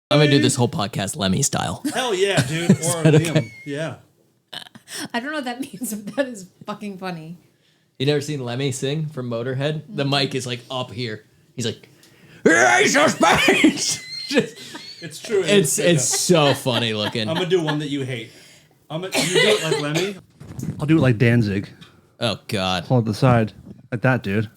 I'm gonna do this whole podcast Lemmy style. Hell yeah, dude. Or Liam. Okay? Yeah. I don't know what that means, but that is fucking funny. You never seen Lemmy sing from Motorhead? The mic is like up here. He's like, "Ace of Spades." It's true. It's so funny looking. I'm gonna do one that you hate. You do it like Lemmy. I'll do it like Danzig. Oh God. Hold the side like that, dude.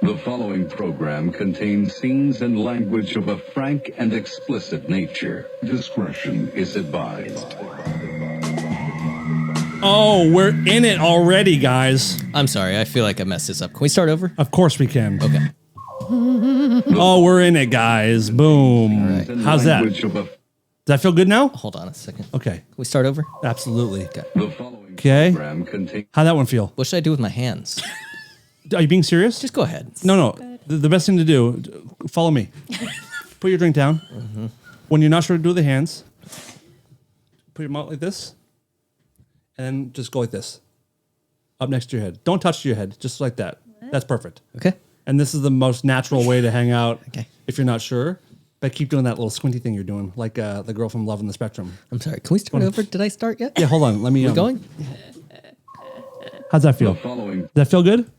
The following program contains scenes and language of a frank and explicit nature. Discretion is advised. Oh, we're in it already, guys. I'm sorry. I feel like I messed this up. Can we start over? Of course we can. Okay. Oh, we're in it, guys. Boom. Right. How's that? Does that feel good now? Hold on a second. Okay. Can we start over? Absolutely. Okay. The following Okay. program contains... How'd that one feel? What should I do with my hands? Are you being serious? Just go ahead. No. The best thing to do, follow me. Put your drink down. Mm-hmm. When you're not sure to do the hands, put your mouth like this, and then just go like this, up next to your head. Don't touch your head, just like that. That's perfect. Okay. And this is the most natural way to hang out. Okay. If you're not sure, but keep doing that little squinty thing you're doing, like the girl from Love on the Spectrum. I'm sorry. Can we start over? Did I start yet? Yeah, hold on. Let me. We going? How's that feel? The following... Does that feel good?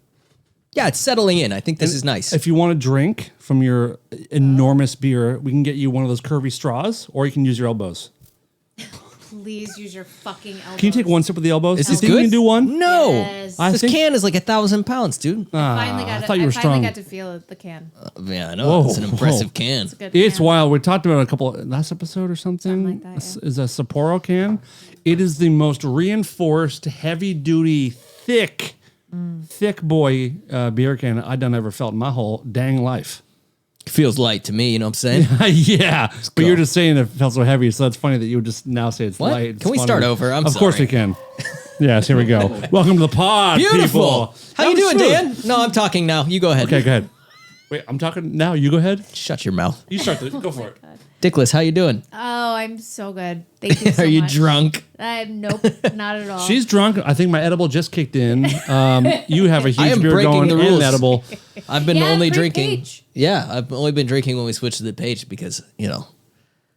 Yeah, it's settling in. I think this is nice. If you want to drink from your enormous beer, we can get you one of those curvy straws, or you can use your elbows. Please use your fucking elbows. Can you take one sip with the elbows? Is You this think good? We can do one? No. Yes. I This think- can is like 1,000 pounds, dude. I thought you were strong. got to feel the can. Yeah, I know. Whoa. It's an impressive can. Good It's can. wild. We talked about it a couple last episode or something. Something like that, yeah. Is a Sapporo can. It is the most reinforced, heavy duty, thick boy beer can I done ever felt in my whole dang life. Feels light to me, you know what I'm saying? Yeah, but go. you're just saying it felt so heavy, so it's funny that you would just now say it's What? light. It's Can we funny. start over? I'm Of course sorry. we can. Yes, here we go. Welcome to the pod, Beautiful. people. How That you was doing, smooth. Dan? No, I'm talking now. You go ahead. Okay, go ahead. Wait, I'm talking now. You go ahead. Shut your mouth. You start. Go for it. Dickless, how you doing? Oh, I'm so good. Thank you so Are you much. drunk? Nope, not at all. She's drunk. I think my edible just kicked in. You have a I huge am beer breaking going the and rules. an edible. I've been Yeah, only free drinking. page. Yeah, I've only been drinking when we switched to the page because,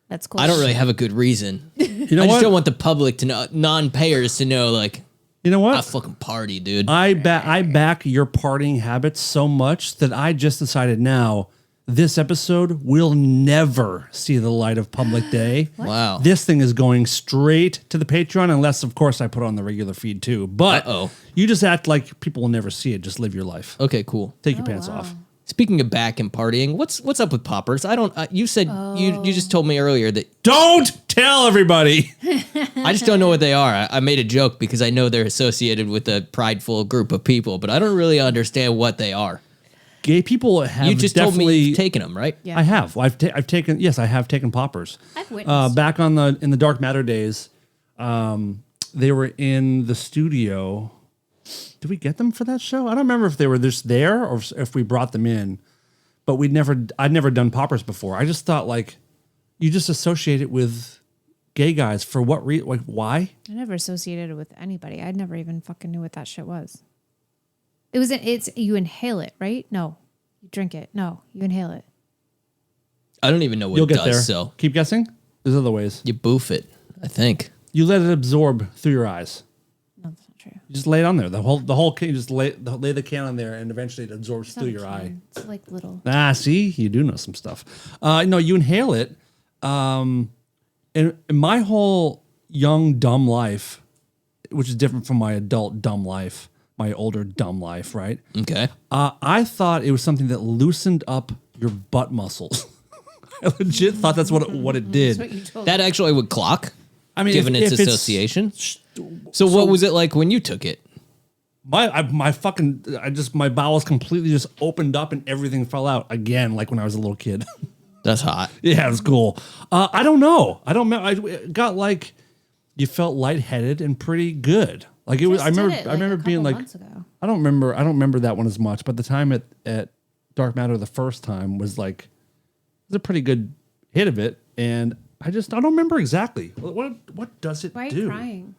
That's cool. I don't really have a good reason. You know I just what? don't want the public to know, non-payers to know, like, You know I what? fucking party, dude. I back your partying habits so much that I just decided now this episode will never see the light of public day. Wow. This thing is going straight to the Patreon, unless, of course, I put it on the regular feed too. But you just act like people will never see it. Just live your life. Okay, cool. Take your pants off. Speaking of back and partying, what's up with poppers? I don't. You said you just told me earlier that Don't tell everybody. I just don't know what they are. I made a joke because I know they're associated with a prideful group of people, but I don't really understand what they are. Gay people have You just told me definitely you've taken them, right? Yeah. I have. I've taken. Yes, I have taken poppers. I've witnessed. Back in the Dark Matter days, they were in the studio. Did we get them for that show? I don't remember if they were just there or if we brought them in. But I'd never done poppers before. I just thought like, you just associate it with gay guys for what reason? Like why? I never associated it with anybody. I never even fucking knew what that shit was. It's you inhale it, right? No, you drink it. No, you inhale it. I don't even know what You'll it get does. there. So Keep guessing. There's other ways. you boof it, I think. You let it absorb through your eyes. No, that's not true. You just lay it on there. The whole can. You just lay the can on there, and eventually it absorbs through your eye. It's like little. Ah, see, you do know some stuff. No, you inhale it. In my whole young dumb life, which is different from my adult dumb life, my older dumb life, right? Okay. I thought it was something that loosened up your butt muscles. I legit thought that's what it did. That's what you told That me. actually would clock, I mean, given its if it's- association. So what was it like when you took it? My bowels completely just opened up and everything fell out again, like when I was a little kid. That's hot. Yeah, it was cool. I don't know. I don't know. I got like, you felt lightheaded and pretty good. Like it was. I Just did remember. it, I like, remember a being couple like, months ago. I don't remember that one as much. But the time at Dark Matter the first time was like, it was a pretty good hit of it. And I don't remember exactly what does it Why are do. you crying?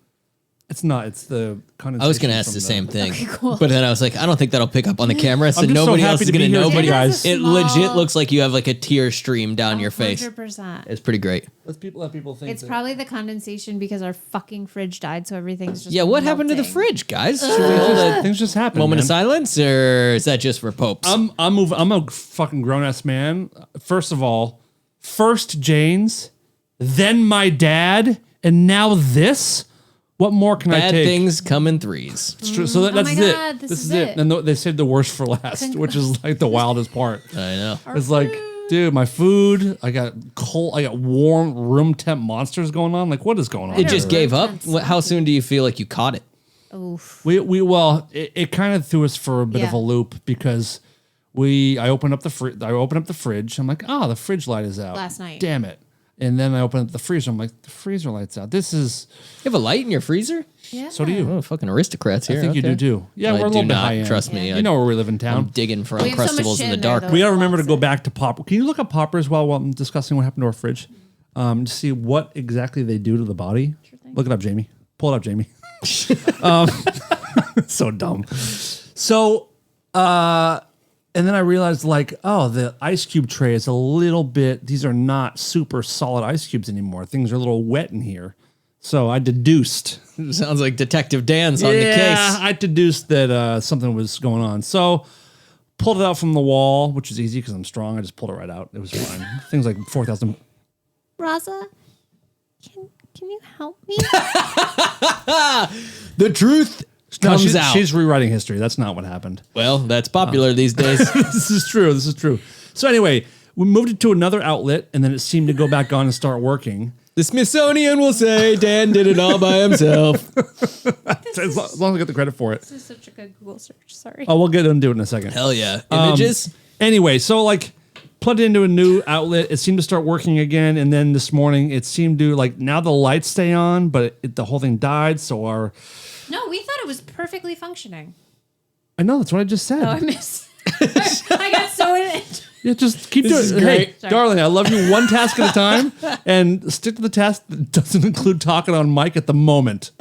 It's not. It's the condensation. I was going to ask from the same thing. Okay, cool. But then I was like, I don't think that'll pick up on the camera. So I'm just so nobody happy else is to going be to here know. with But you guys. it Small- legit looks like you have like a tear stream down your face. 100%. It's pretty great. Let people think. It's probably the condensation because our fucking fridge died, so everything's just Yeah, what happened to the melting. fridge, guys? Should we hold a things just happen. moment man. of silence, or is that just for popes? I'm a fucking grown ass man. First of all, first Jane's, then my dad, and now this. What more can I Bad take? things come in threes. It's true. So that's my it. God, this is it. it. And they saved the worst for last, which is like the wildest part. I know. It's like, dude, my food. I got cold. I got warm room temp monsters going on. Like, what is going on? It just Room gave up. temps. How soon do you feel like you caught it? Oof. It kind of threw us for a bit of Yeah. a loop because I opened up the fridge. I'm like, the fridge light is out. Last night. Damn it. And then I opened up the freezer. I'm like, the freezer light's out. This is You have a light in your freezer? Yeah. so do you. Oh, fucking aristocrats here. I think you okay. do too. Yeah, I we're a do little bit not high end. trust me. You know where we live in I'm town. digging for We have so much Uncrustables shit in the in there, dark. though. We got to remember to go Opposite. back to Pop. Can you look up Poppers while I'm discussing what happened to our fridge? To see what exactly they do to the body. Look it up, Jamie. Pull it up, Jamie. So dumb. So, and then I realized like, the ice cube tray is a little bit, these are not super solid ice cubes anymore. Things are a little wet in here. So I deduced. Sounds like Detective Dan's on the case. I deduced that something was going on. So pulled it out from the wall, which is easy because I'm strong. I just pulled it right out. It was fine. Things like 4,000. Raza, can you help me? The truth No, comes out. she's rewriting history. That's not what happened. Well, that's popular these days. This is true. So anyway, we moved it to another outlet, and then it seemed to go back on and start working. The Smithsonian will say Dan did it all by himself. As long as I get the credit for it. This is such a good Google search. Sorry. Oh, we'll get into it in a second. Hell yeah. Images? Anyway, so like plugged it into a new outlet. It seemed to start working again. And then this morning it seemed to like now the lights stay on, but the whole thing died. So No, we thought it was perfectly functioning. I know that's what I just said. Oh, I missed. I got so in it. Yeah, just keep This is doing it. Hey, great. Sorry. darling, I love you one task at a time and stick to the task that doesn't include talking on mic at the moment.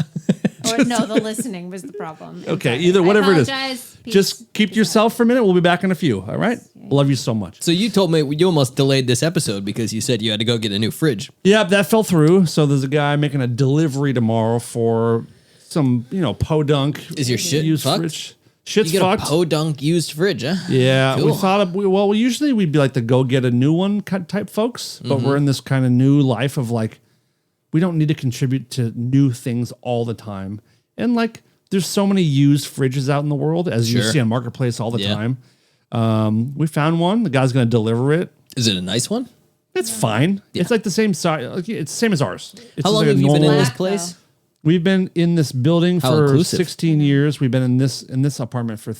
Or no, the listening was the problem. I'm Okay, sorry. either whatever it is. apologize. Peace. Just keep to yourself for a minute. We'll be back in a few. All right? Love you so much. So you told me you almost delayed this episode because you said you had to go get a new fridge. Yeah, that fell through. So there's a guy making a delivery tomorrow for some, podunk. Is your shit used fucked? fridge. Shit's You got fucked. a podunk used fridge, huh? Yeah, we Cool. thought usually we'd be like the go get a new one type folks, but we're in this kind of new life of like we don't need to contribute to new things all the time. And like there's so many used fridges out in the world as you Sure. see on Marketplace all the Yeah. time. We found one. The guy's going to deliver it. Is it a nice one? It's fine. It's like the same size. Like, it's the same as ours. It's How just long like a have you been in normal- this Black, place? though. We've been in this building How for inclusive. 16 years. We've been in this apartment for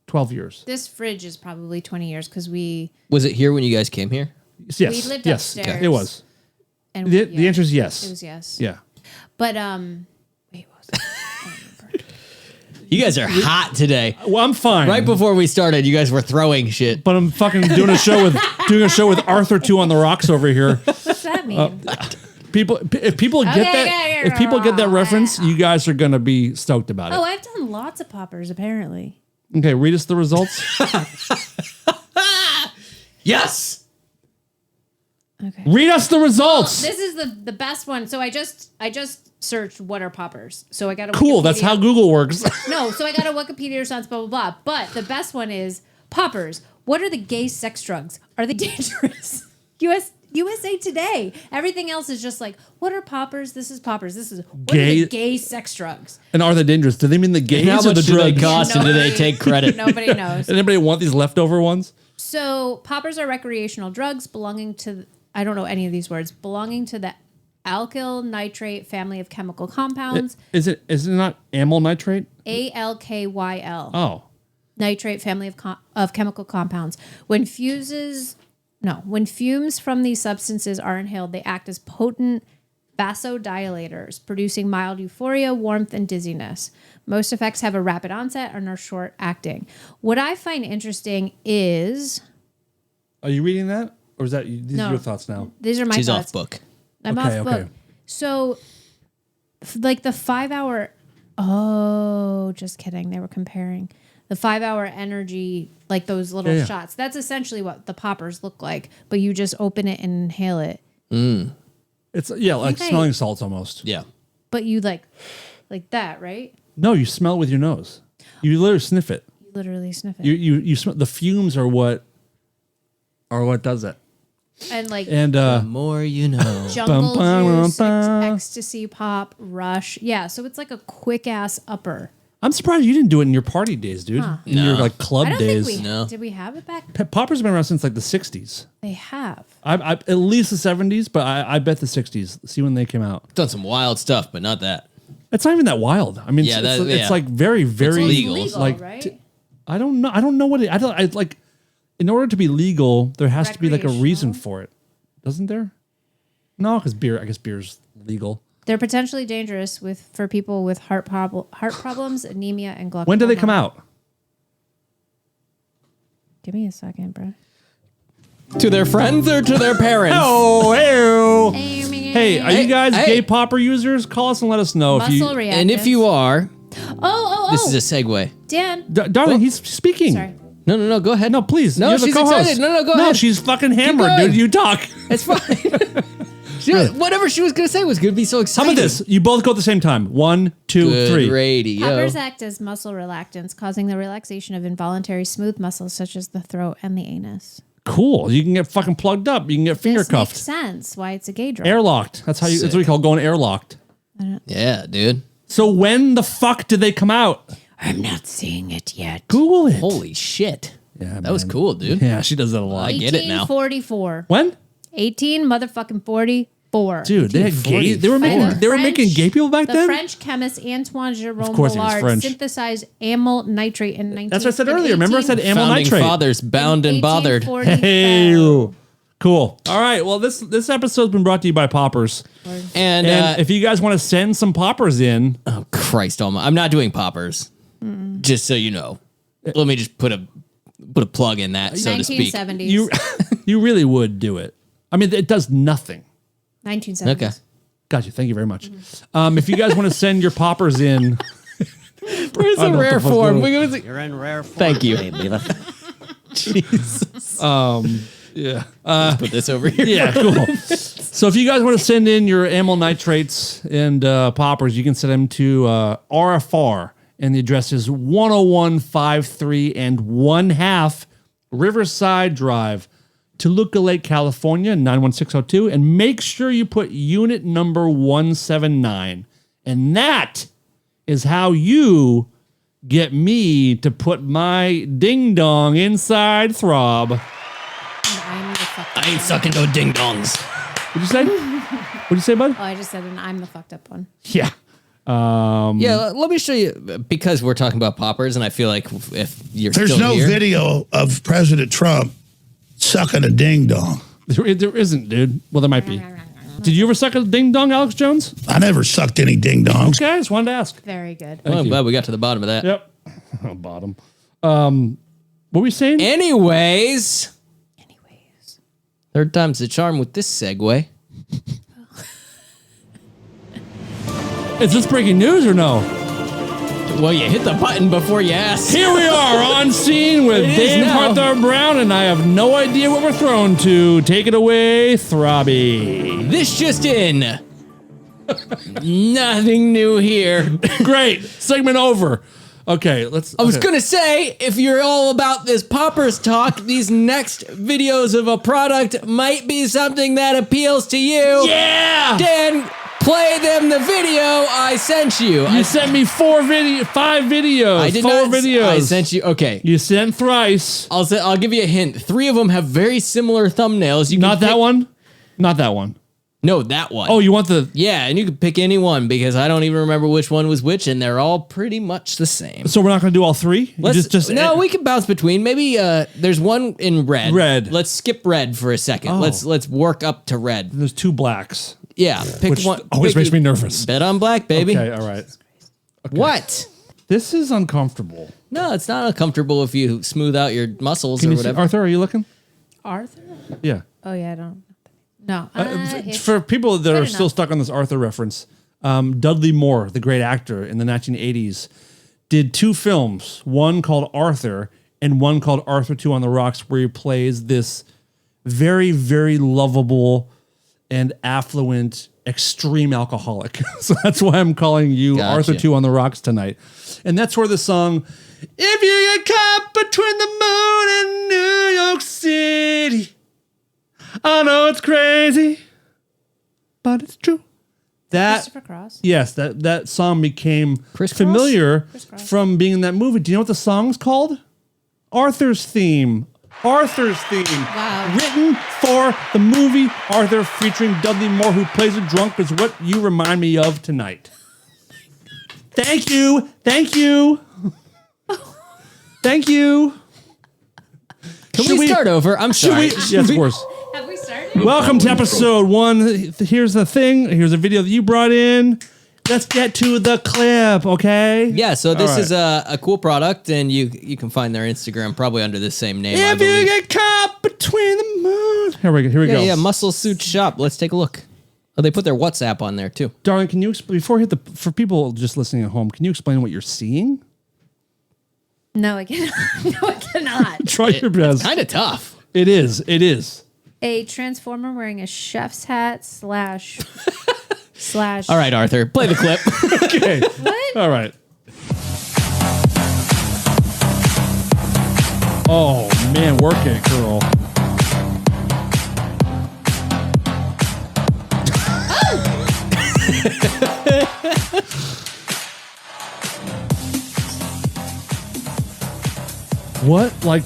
12 years. This fridge is probably 20 years because we Was it here when you guys came here? Yes. We lived yes. upstairs. It was. and The answer is yes. It was yes. Yeah. But wait, what was it? I don't remember. You guys are hot today. Well, I'm fine. Right before we started, you guys were throwing shit. But I'm fucking doing a show with Arthur 2 on the rocks over here. What's that mean? If people get that, if people get that reference, you guys are gonna be stoked about it. Oh, I've done lots of poppers apparently. Okay, read us the results. Yes. Okay. Read us the results. This is the best one. So I just searched what are poppers. So I got a Cool. That's how Google works. No, so I got a Wikipedia response, blah blah blah. But the best one is poppers. What are the gay sex drugs? Are they dangerous? USA Today. Everything else is just like, what are poppers? This is poppers. This is what are Gay- the gay sex drugs? And are they dangerous? Do they mean the gays How or the much do they drugs? cost and do they take credit? Nobody knows. Does anybody want these leftover ones? So poppers are recreational drugs belonging to, I don't know any of these words, belonging to the alkyl nitrate family of chemical compounds. Is it not amyl nitrate? ALKYL. Oh. Nitrate family of chemical compounds. When fumes from these substances are inhaled, they act as potent vasodilators, producing mild euphoria, warmth, and dizziness. Most effects have a rapid onset and are short acting. What I find interesting is Are you reading that? Or is that these No. are your thoughts now? these are my She's thoughts. off book. I'm Okay, off okay. book. So like the 5 hour. Oh, just kidding. They were comparing the 5 hour energy, like those little shots. That's essentially what the poppers look like, but you just open it and inhale it. It's like smelling salts almost. Yeah. But you like that, right? No, you smell it with your nose. You literally sniff it. You literally sniff it. You smell the fumes are what does it. And the more you know. jungle Bum, juice, bum, bum. ecstasy pop, rush. Yeah, so it's like a quick ass upper. I'm surprised you didn't do it in your party days, dude. In your like club I don't days. think we No. did. We have it back. Poppers have been around since like the 60s. They have. I at least the 70s, but I bet the 60s. See when they came out. Done some wild stuff, but not that. It's not even that wild. I mean, it's like very, very legal. Legal, like right? I don't know what it. I like. In order to be legal, there has to be like a reason Recreational? for it, doesn't there? No, because beer. I guess beer's legal. They're potentially dangerous for people with heart problems, anemia, and glaucoma. When do they come out? Give me a second, bro. To their friends or to their parents? Oh, hey, are you guys hey. gay popper users? Call us and let us know if you. Muscle reactants. And if you are, oh, this is a segue. Dan. Darling, he's speaking. Sorry. No, go ahead. No, please. No, You're the she's co-host. excited. No, go ahead. No, she's fucking hammered, going. dude. You talk. It's fine. Whatever she was going to say was going to be so How exciting. about this? You both go at the same time. 1, 2, Good 3. radio. Poppers act as muscle relaxants, causing the relaxation of involuntary smooth muscles such as the throat and the anus. Cool. You can get fucking plugged up. You can get finger This cuffed. makes sense. Why it's a gay drug. Airlocked. That's what we call going airlocked. Yeah, dude. So when the fuck did they come out? I'm not seeing it yet. Google it. Holy shit. Yeah, That was cool, dude. Yeah, she does that a lot. I get it now. 1844. When? 18 motherfucking 44. Dude, they had gay. They were making gay people back the then. French chemist Antoine Jerome course he was Millard French. synthesized amyl nitrate in 19. That's what I said earlier. Remember I said amyl Founding nitrate. fathers bound and bothered. Hey, cool. All right. Well, this episode's been brought to you by Poppers. And, And if you guys want to send some poppers in, oh Christ almighty, I'm not doing poppers. Just so you know. Let me just put a plug in that, so to speak. 1970s. you really would do it. I mean, it does nothing. 1970s. Okay. Got you. Thank you very much. If you guys want to send your poppers in, Where's the rare form? You're in rare form. Thank you. baby. Jesus. yeah. Let's put this over here. Yeah, cool. So if you guys want to send in your amyl nitrates and poppers, you can send them to RFR, and the address is 10153 and 1/2 Riverside Drive, Toluca Lake, California, 91602, and make sure you put unit number 179. And that is how you get me to put my ding dong inside Throb. I'm the fucked up I ain't one. sucking no ding dongs. What'd you say? What'd you say, bud? Oh, I just said, and I'm the fucked up one. Yeah. Yeah, let me show you, because we're talking about poppers, and I feel like if you're There's still no here, video of President Trump sucking a ding dong. There isn't, dude. Well, there might be. Did you ever suck a ding dong, Alex Jones? I never sucked any ding dongs. Okay, I just wanted to ask. Very good. well, I'm glad we got to the bottom of that. Yep. Bottom. What were we saying? Anyways, Anyways. third time's the charm with this segue. Is this breaking news or no? Well, you hit the button before you asked. Here we are on scene with It is Dave now. Arthur Brown, and I have no idea what we're thrown to. Take it away, Throbby. This just in. Nothing new here. Great. Segment over. Okay, let's. I was gonna say, if you're all about this poppers talk, these next videos of a product might be something that appeals to you. Yeah! Dan, play them the video I sent you. You sent me 5 videos. I did 4 not. videos. I sent you. Okay. You sent thrice. I'll give you a hint. 3 of them have very similar thumbnails. You can Not that pick- one? Not that one. No, that one. Oh, you want the... Yeah, and you can pick any one because I don't even remember which one was which, and they're all pretty much the same. So we're not going to do all 3? No, we can bounce between. Maybe there's one in red. Red. Let's skip red for a second. Oh. Let's work up to red. There's 2 blacks. Yeah, pick Which one. always pick- makes me nervous. Bet on black, baby. Okay, all right. What? This is uncomfortable. No, it's not uncomfortable if you smooth out your muscles Can or you see, whatever. Arthur, are you looking? Arthur? Yeah. Oh, yeah, I don't. No. For people that are good still enough. stuck on this Arthur reference, Dudley Moore, the great actor in the 1980s, did 2 films, one called Arthur and one called Arthur 2 on the Rocks, where he plays this very, very lovable and affluent extreme alcoholic. So that's why I'm calling you Gotcha. Arthur 2 on the Rocks tonight. And that's where the song, if you get caught between the moon and New York City, I know it's crazy, but it's true. That Christopher Cross. yes, that song became Criss familiar Cross? from being in that movie. Do you know what the song's called? Arthur's Theme. Arthur's Theme. Wow. Written for the movie Arthur, featuring Dudley Moore, who plays a drunk, is what you remind me of tonight. Thank you. Thank you. Thank you. Can we start over? I'm sorry. Yes, of course. Have we started? Welcome to episode 1. Here's the thing. Here's a video that you brought in. Let's get to the clip, okay? Yeah, so this All right. is a cool product, and you can find their Instagram probably under the same name, I If you believe. get caught between the moon. Here we go. Yeah, Muscle Suit Shop. Let's take a look. Oh, they put their WhatsApp on there, too. Darling, can you before we hit for people just listening at home, can you explain what you're seeing? No, I cannot. No, I cannot. Try your best. Kind of tough. It is. A transformer wearing a chef's hat slash. All right, Arthur, play the clip. Okay. What? All right. Oh, man, work it, girl. What? Like,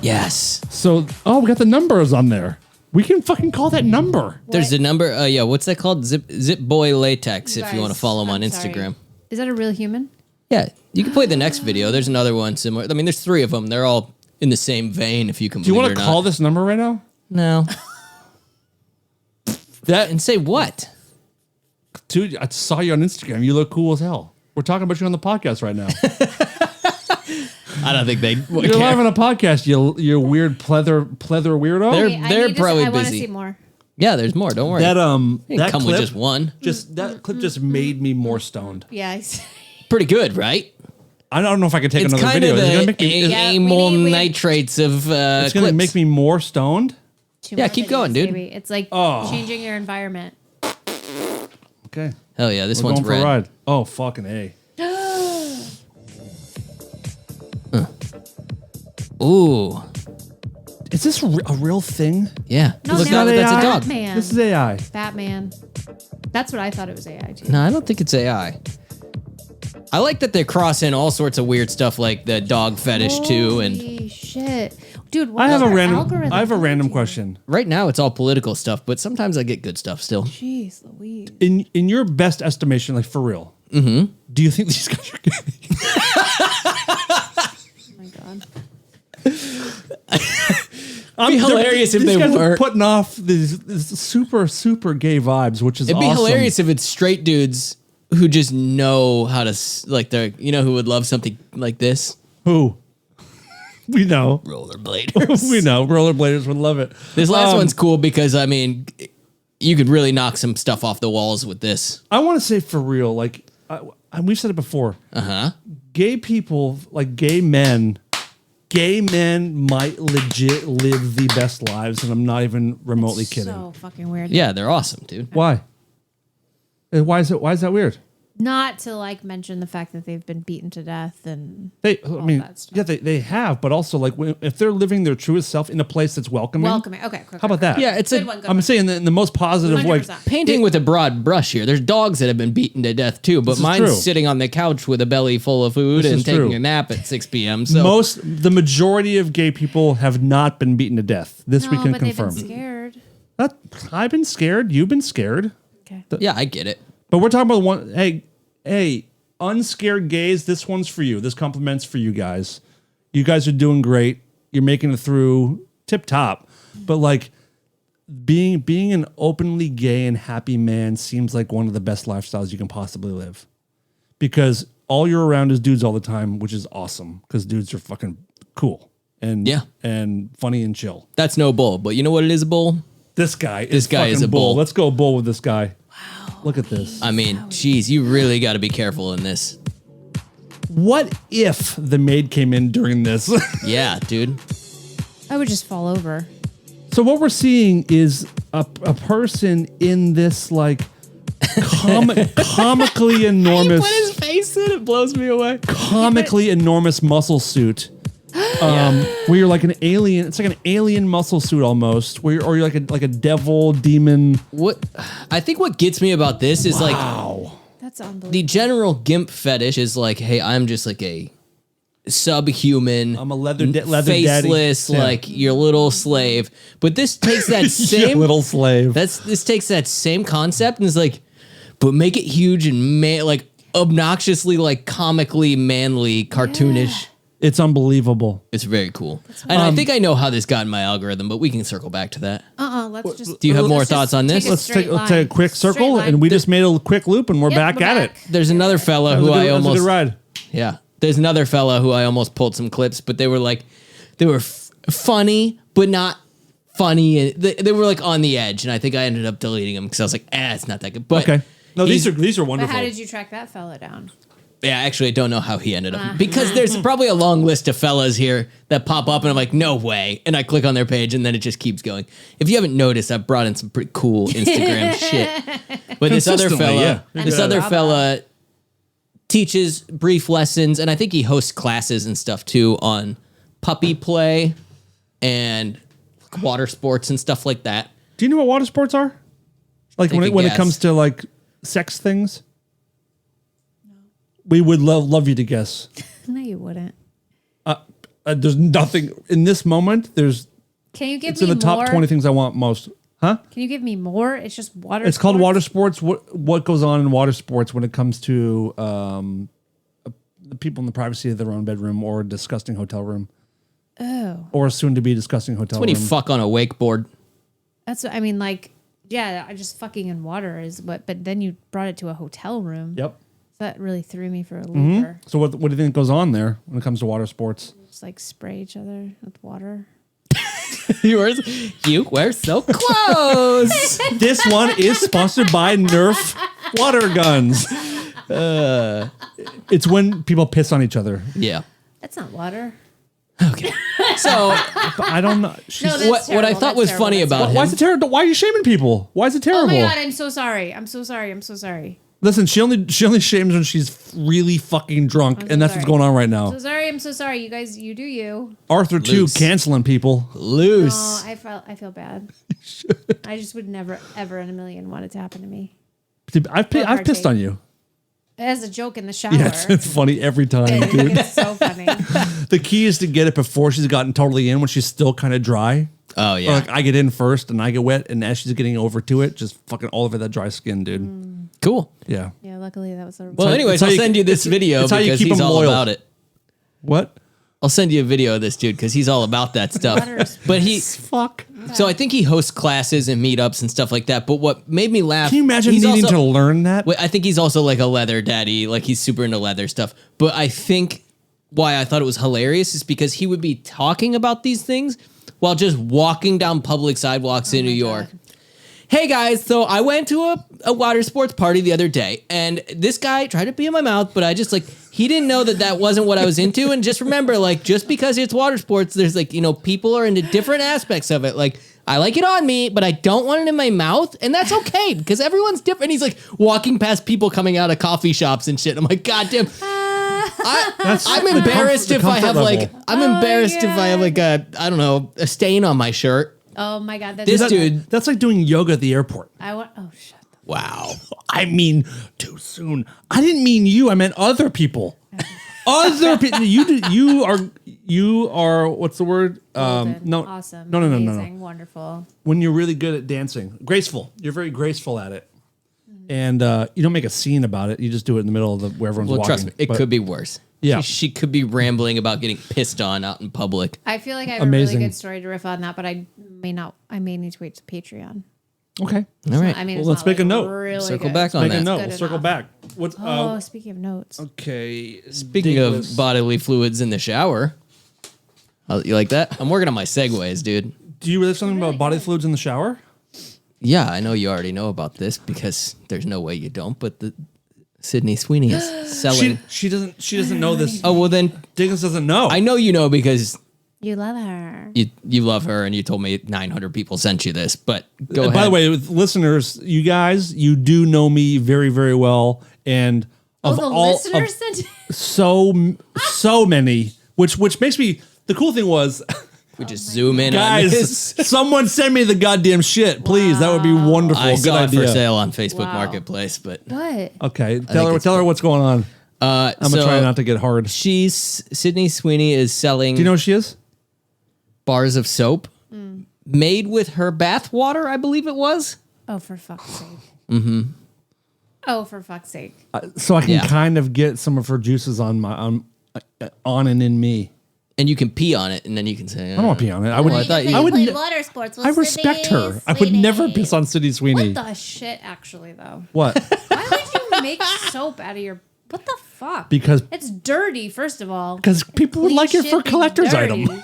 Yes. so, we got the numbers on there. We can fucking call that number. There's a number. Yeah, what's that called? Zip Boy Latex, if you want to Guys, follow him on I'm sorry. Instagram. Is that a real human? Yeah, you can play the next video. There's another one similar. I mean, there's 3 of them. They're all in the same vein, if you can Do you believe want it to or call not. this number right now? No. That And say what? Dude, I saw you on Instagram. You look cool as hell. We're talking about you on the podcast right now. I don't think they would You're live care. on a podcast, you weird pleather weirdo. They're- Wait, they're I probably want to busy. see more. Yeah, there's more. Don't worry. that They that come clip with just one. that clip just made me more stoned. Yeah. Pretty good, right? I don't know if I can take It's another kind video. of Is it gonna the make me, is- Yeah, amyl we need- nitrates of it's gonna clips. make me more stoned. Two Yeah, more keep going, videos, dude. baby. It's like Oh. changing your environment. Okay, Hell yeah, this we're one's going for a red. ride. Oh fucking A. Ooh, Is this a real thing? yeah. No, Look, now now it's that's a AI. dog. Batman. This is AI. Batman. That's what I thought it was AI too. No, I don't think it's AI. I like that they're crossing all sorts of weird stuff like the dog fetish too, and Holy shit, dude! What I have is a our random. algorithm I have a doing random to you? question. right now it's all political stuff, but sometimes I get good stuff still. Jeez, Louise. In your best estimation, like for real, do you think these guys are gay? Oh my god. It'd be hilarious if these they guys are were. putting off these super gay vibes, which is It'd be awesome. hilarious if it's straight dudes who just know how to like they're who would love something like this. Who? We know. Rollerbladers. We know. Rollerbladers would love it. This last one's cool because I mean, you could really knock some stuff off the walls with this. I want to say for real, like we've said it before. Gay people, like gay men might legit live the best lives, and I'm not even remotely kidding. So fucking weird. Yeah, they're awesome, dude. Why? And why is that weird? Not to like mention the fact that they've been beaten to death and I mean, that stuff. yeah, they have, but also like if they're living their truest self in a place that's welcoming. welcoming. Okay, quick, How about that? Yeah, it's Good a one. Good I'm one. saying in the most positive, like 100%. painting with a broad brush here. There's dogs that have been beaten to death too, but This is mine's true. sitting on the couch with a belly full of food This and is taking true. a nap at 6 p.m. So the majority of gay people have not been beaten to death. This we No, can but confirm. they've been scared. I've been scared. You've been scared. Okay. yeah, I get it. But we're talking about one. Hey, unscared gays. This one's for you. This compliment's for you guys. You guys are doing great. You're making it through tip top. But like being an openly gay and happy man seems like one of the best lifestyles you can possibly live. Because all you're around is dudes all the time, which is awesome. Because dudes are fucking cool. and Yeah. and funny and chill. That's no bull, but you know what it is a bull? This guy This guy is fucking a bull. Let's go bull with this guy. Wow. Look at this. I mean, geez, you really got to be careful in this. What if the maid came in during this? Yeah, dude. I would just fall over. So what we're seeing is a person in this like comically enormous, face in it blows me away. comically enormous muscle suit. Where you're like an alien. It's like an alien muscle suit almost. Where you're, or you're like a devil demon. What I think what gets me about this is like That's unbelievable. the general gimp fetish is like, hey, I'm just like a subhuman. I'm a leather daddy. faceless, Yeah. like your little slave. But this takes that You same little slave. This takes that same concept and is like, but make it huge and like obnoxiously, like comically manly, cartoonish. It's unbelievable. It's very cool. And I think I know how this got in my algorithm, but we can circle back to that. Let's just. Do you have more let's thoughts just on this? take a Let's straight let's take a line. quick Straight circle, line. and we just made a quick loop, and we're Yep, back we're at back. it. There's another fella That was who a good, I that was a almost good ride. Yeah. There's another fella who I almost pulled some clips, but they were like, they were funny, but not funny. They were like on the edge, and I think I ended up deleting them because I was like, it's not that good. But Okay. No, these he's- are But wonderful. how did you track that fella down? Yeah, actually, I don't know how he ended up because there's probably a long list of fellas here that pop up, and I'm like, no way, and I click on their page, and then it just keeps going. If you haven't noticed, I've brought in some pretty cool Instagram shit. But this other Consistently, fella, yeah. this other fella teaches brief lessons, and I think he hosts classes and stuff too on puppy play and water sports and stuff like that. Do you know what water sports are? Like Take a when it guess. comes to like sex things? We would love you to guess. No, you wouldn't. There's nothing in this moment. Can you give It's me in the top more? 20 things I want most. Huh? Can you give me more? It's just water. It's called sports? water sports. What goes on in water sports when it comes to the people in the privacy of their own bedroom or a disgusting hotel room? Oh, Or a soon to be disgusting hotel When room. you fuck on a wakeboard. that's what I mean. Like, yeah, I just fucking in water is what. But then you brought it to a hotel room. Yep. That really threw me for a looper. So what do you think goes on there when it comes to water sports? Just like spray each other with water. You were so close. This one is sponsored by Nerf water guns. It's when people piss on each other. Yeah. That's not water. Okay. So But I don't know. She's, No, that's what I terrible. thought That's was terrible. funny That's about terrible. why him. is it terrible? Why are you shaming people? Why is it Oh terrible? my god, I'm so sorry. I'm so sorry. I'm so sorry. Listen, she only shames when she's really fucking drunk, I'm and so that's sorry. what's going on right now. So sorry. I'm so sorry. You guys, you do you. Arthur too Loose. canceling people. Loose. Oh, I feel bad. I just would never, ever in a million want it to happen to me. I've pissed on you. As a joke in the shower. Yeah, it's funny every time, dude. It's so funny. The key is to get it before she's gotten totally in when she's still kind of dry. Oh Or yeah. like I get in first and I get wet, and as she's getting over to it, just fucking all over that dry skin, dude. Cool. Yeah. Yeah, luckily that was a. Well, anyways, It's how I'll you- send you this video it's how you because keep he's them all loyal. about it. What? I'll send you a video of this dude because he's all about that stuff. Water's- But he, Fuck. so I think he hosts classes and meetups and stuff like that. But what made me laugh? Can you imagine he's needing also- to learn that? Wait, I think he's also like a leather daddy. Like he's super into leather stuff. But I think why I thought it was hilarious is because he would be talking about these things while just walking down public sidewalks in New York. Hey guys, so I went to a water sports party the other day, and this guy tried to pee in my mouth, but I just like, he didn't know that wasn't what I was into. And just remember, like, just because it's water sports, there's like, people are into different aspects of it. Like, I like it on me, but I don't want it in my mouth, and that's okay because everyone's different. He's like walking past people coming out of coffee shops and shit. I'm like, God damn. I'm embarrassed if I have like, I'm embarrassed if I have like I don't know, a stain on my shirt. Oh my god, that's This so- dude, That's like doing yoga at the airport. I want. Oh shut. wow. I mean, too soon. I didn't mean you. I meant other people. Other people. You are. What's the word? No. Awesome. No. Amazing. Wonderful. When you're really good at dancing, graceful. You're very graceful at it, and you don't make a scene about it. You just do it in the middle of where everyone's Well, walking. trust me, it But could be worse. Yeah. She could be rambling about getting pissed on out in public. I feel like I have Amazing. a really good story to riff on that, but I may not. I may need to wait to Patreon. Okay. All right. I mean, Well, it's let's not, make a like, note. Really Circle good. back on Make a that. note. Good We'll circle enough. back. What's Oh, speaking of notes, okay? Speaking of bodily fluids in the shower, You like that? I'm working on my segues, dude. Do you have something about body fluids in the shower? Yeah, I know you already know about this because there's no way you don't. But the Sydney Sweeney is selling. She doesn't know this. Oh well, then Diggins doesn't know. I know you know because You love her. you love her, and you told me 900 people sent you this. But go ahead. By the way, with listeners, you guys, you do know me very, very well, and of the all listeners of sent so many, which makes me. The cool thing was, we just zoom in on this. guys, someone send me the goddamn shit, please. That would be wonderful. I Good saw idea. it for sale on Facebook Wow. Marketplace, but What? Okay, tell it's her what's going on. I'm gonna so try not to get hard. Sydney Sweeney is selling Do you know who she is? bars of soap made with her bath water, I believe it was. Oh, for fuck's sake. Oh, for fuck's sake. So I can Yeah. kind of get some of her juices on and in me. And you can pee on it, and then you can say, I don't want to pee on it. I would. Well, I thought you- I would. played water sports with I respect Sydney her. I would never Sweeney. piss on Sydney Sweeney. What the shit, actually, though? What? Why would you make soap out of your... What the fuck? Because It's dirty, first of all. people would Clean like it shit for a be collector's dirty. item.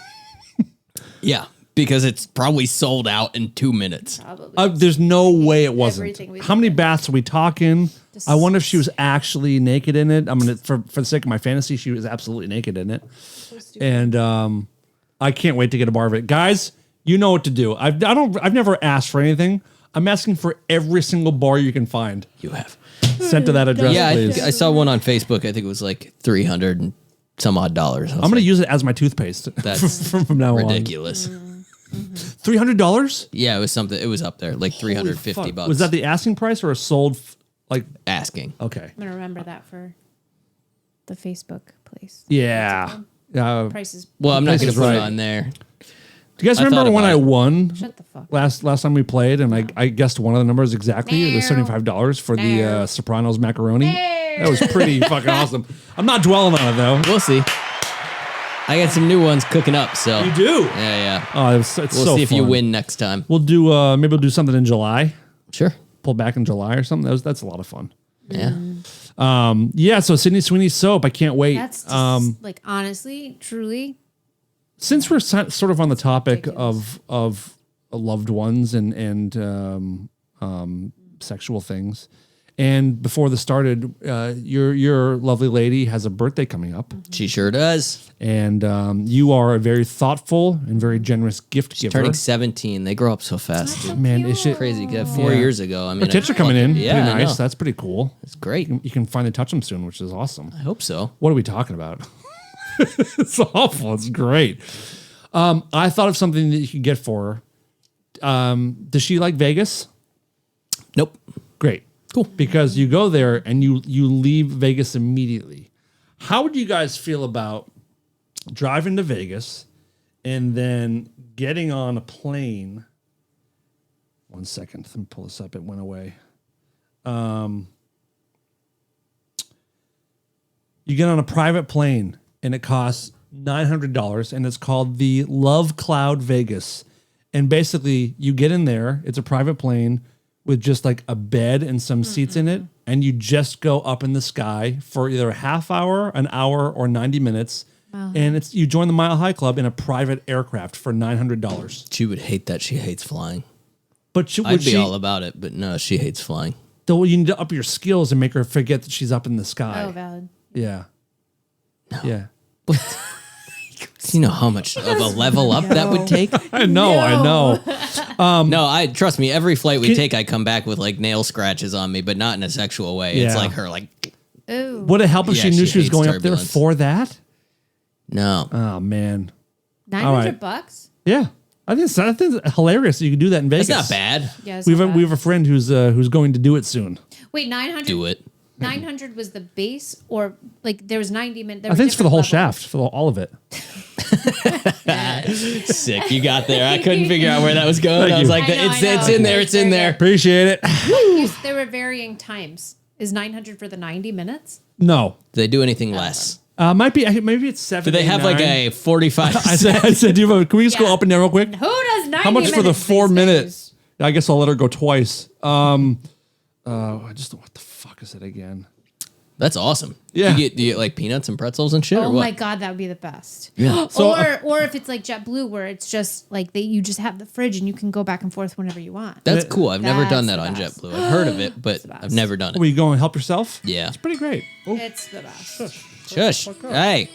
yeah, because it's probably sold out in 2 minutes. Probably. There's no way it wasn't. Everything we How many did. baths are we talking? I wonder if she was actually naked in it. I'm gonna for the sake of my fantasy, she was absolutely naked in it. And I can't wait to get a bar of it, guys. You know what to do. I've never asked for anything. I'm asking for every single bar you can find. You have. Sent to that address, Yeah, please. I saw one on Facebook. I think it was like $300 and some odd dollars. I'm gonna use it as my toothpaste. That's from now ridiculous. on. $300? Yeah, it was something. It was up there, like 350 bucks. Was that the asking price or a sold? Like, asking? okay, I'm going to remember that for the Facebook place. yeah. Prices. Well, I'm not Price going is to put it Right. on there. Do you guys I remember thought when about I it. won Shut the fuck up. last time we played, and I guessed one of the numbers exactly? It was $75 for the Sopranos macaroni. That was pretty fucking awesome. I'm not dwelling on it though. We'll see. I got some new ones cooking up, so You do. yeah. Oh, it's We'll so see if you fun. win next time. We'll do maybe we'll do something in July. Sure. Pull back in July or something. That's a lot of fun. Yeah. Yeah. So Sydney Sweeney soap. I can't wait. That's just, like, honestly, truly, Since we're sort of on the topic of loved ones and sexual things, and before this started, your lovely lady has a birthday coming up, She sure does. and you are a very thoughtful and very generous gift giver. Turning 17. They grow up so fast. Dude. Man, is it Crazy. 4 years ago. I mean, tits are coming in? Yeah, Pretty I nice. know. That's pretty cool. It's great. You can finally touch them soon, which is awesome. I hope so. What are we talking about? It's awful. It's great. I thought of something that you could get for her. Does she like Vegas? Nope. Great. Cool. Because you go there and you leave Vegas immediately. How would you guys feel about driving to Vegas and then getting on a plane? 1 second. Let me pull this up. It went away. You get on a private plane and it costs $900 and it's called the Love Cloud Vegas. And basically you get in there, it's a private plane with just like a bed and some seats in it. And you just go up in the sky for either a half hour, an hour, or 90 minutes. And you join the Mile High Club in a private aircraft for $900. She would hate that. She hates flying. But I'd be all about it, but no, she hates flying. though you need to up your skills and make her forget that she's up in the sky. Oh, valid. Yeah. No. Yeah. You know how much of a level up that would take? I know. No, I trust me. Every flight we take, I come back with like nail scratches on me, but not in a sexual way. It's Yeah. like her, like Ooh. Would it help if Yeah, she knew she she was hates going up there turbulence. for that? no. Oh man. 900 bucks? Yeah. I think it's hilarious that you can do that in Vegas. It's not bad. Yeah, it's We not have bad. a friend who's going to do it soon. Wait, 900? Do it. 900 was the base, or like there was 90 minutes? I think it's for the whole shaft, for all of it. Sick. You got there. I couldn't figure out where that was going. Thank I was you. like, I know, it's in there. It's in there. Appreciate it. There were varying times. Is 900 for the 90 minutes? No. Do they do anything less? Maybe it's 7. Do they have like a 45? I said, can we just go Yeah. up and down real quick? Who does 90 How much for the minutes 4 these minutes? days? I guess I'll let her go twice. What the fuck is it again? That's awesome. Yeah. Do you get like peanuts and pretzels and shit or Oh what? my god, that would be the best. Yeah. So, or if it's like JetBlue, where it's just like you just have the fridge and you can go back and forth whenever you want. That's cool. I've never done That's that the on best. JetBlue. I've heard of it, but the best. I've never done Will it. you go and help yourself? Yeah. It's pretty great. Oh, It's the best. Shush. Hey.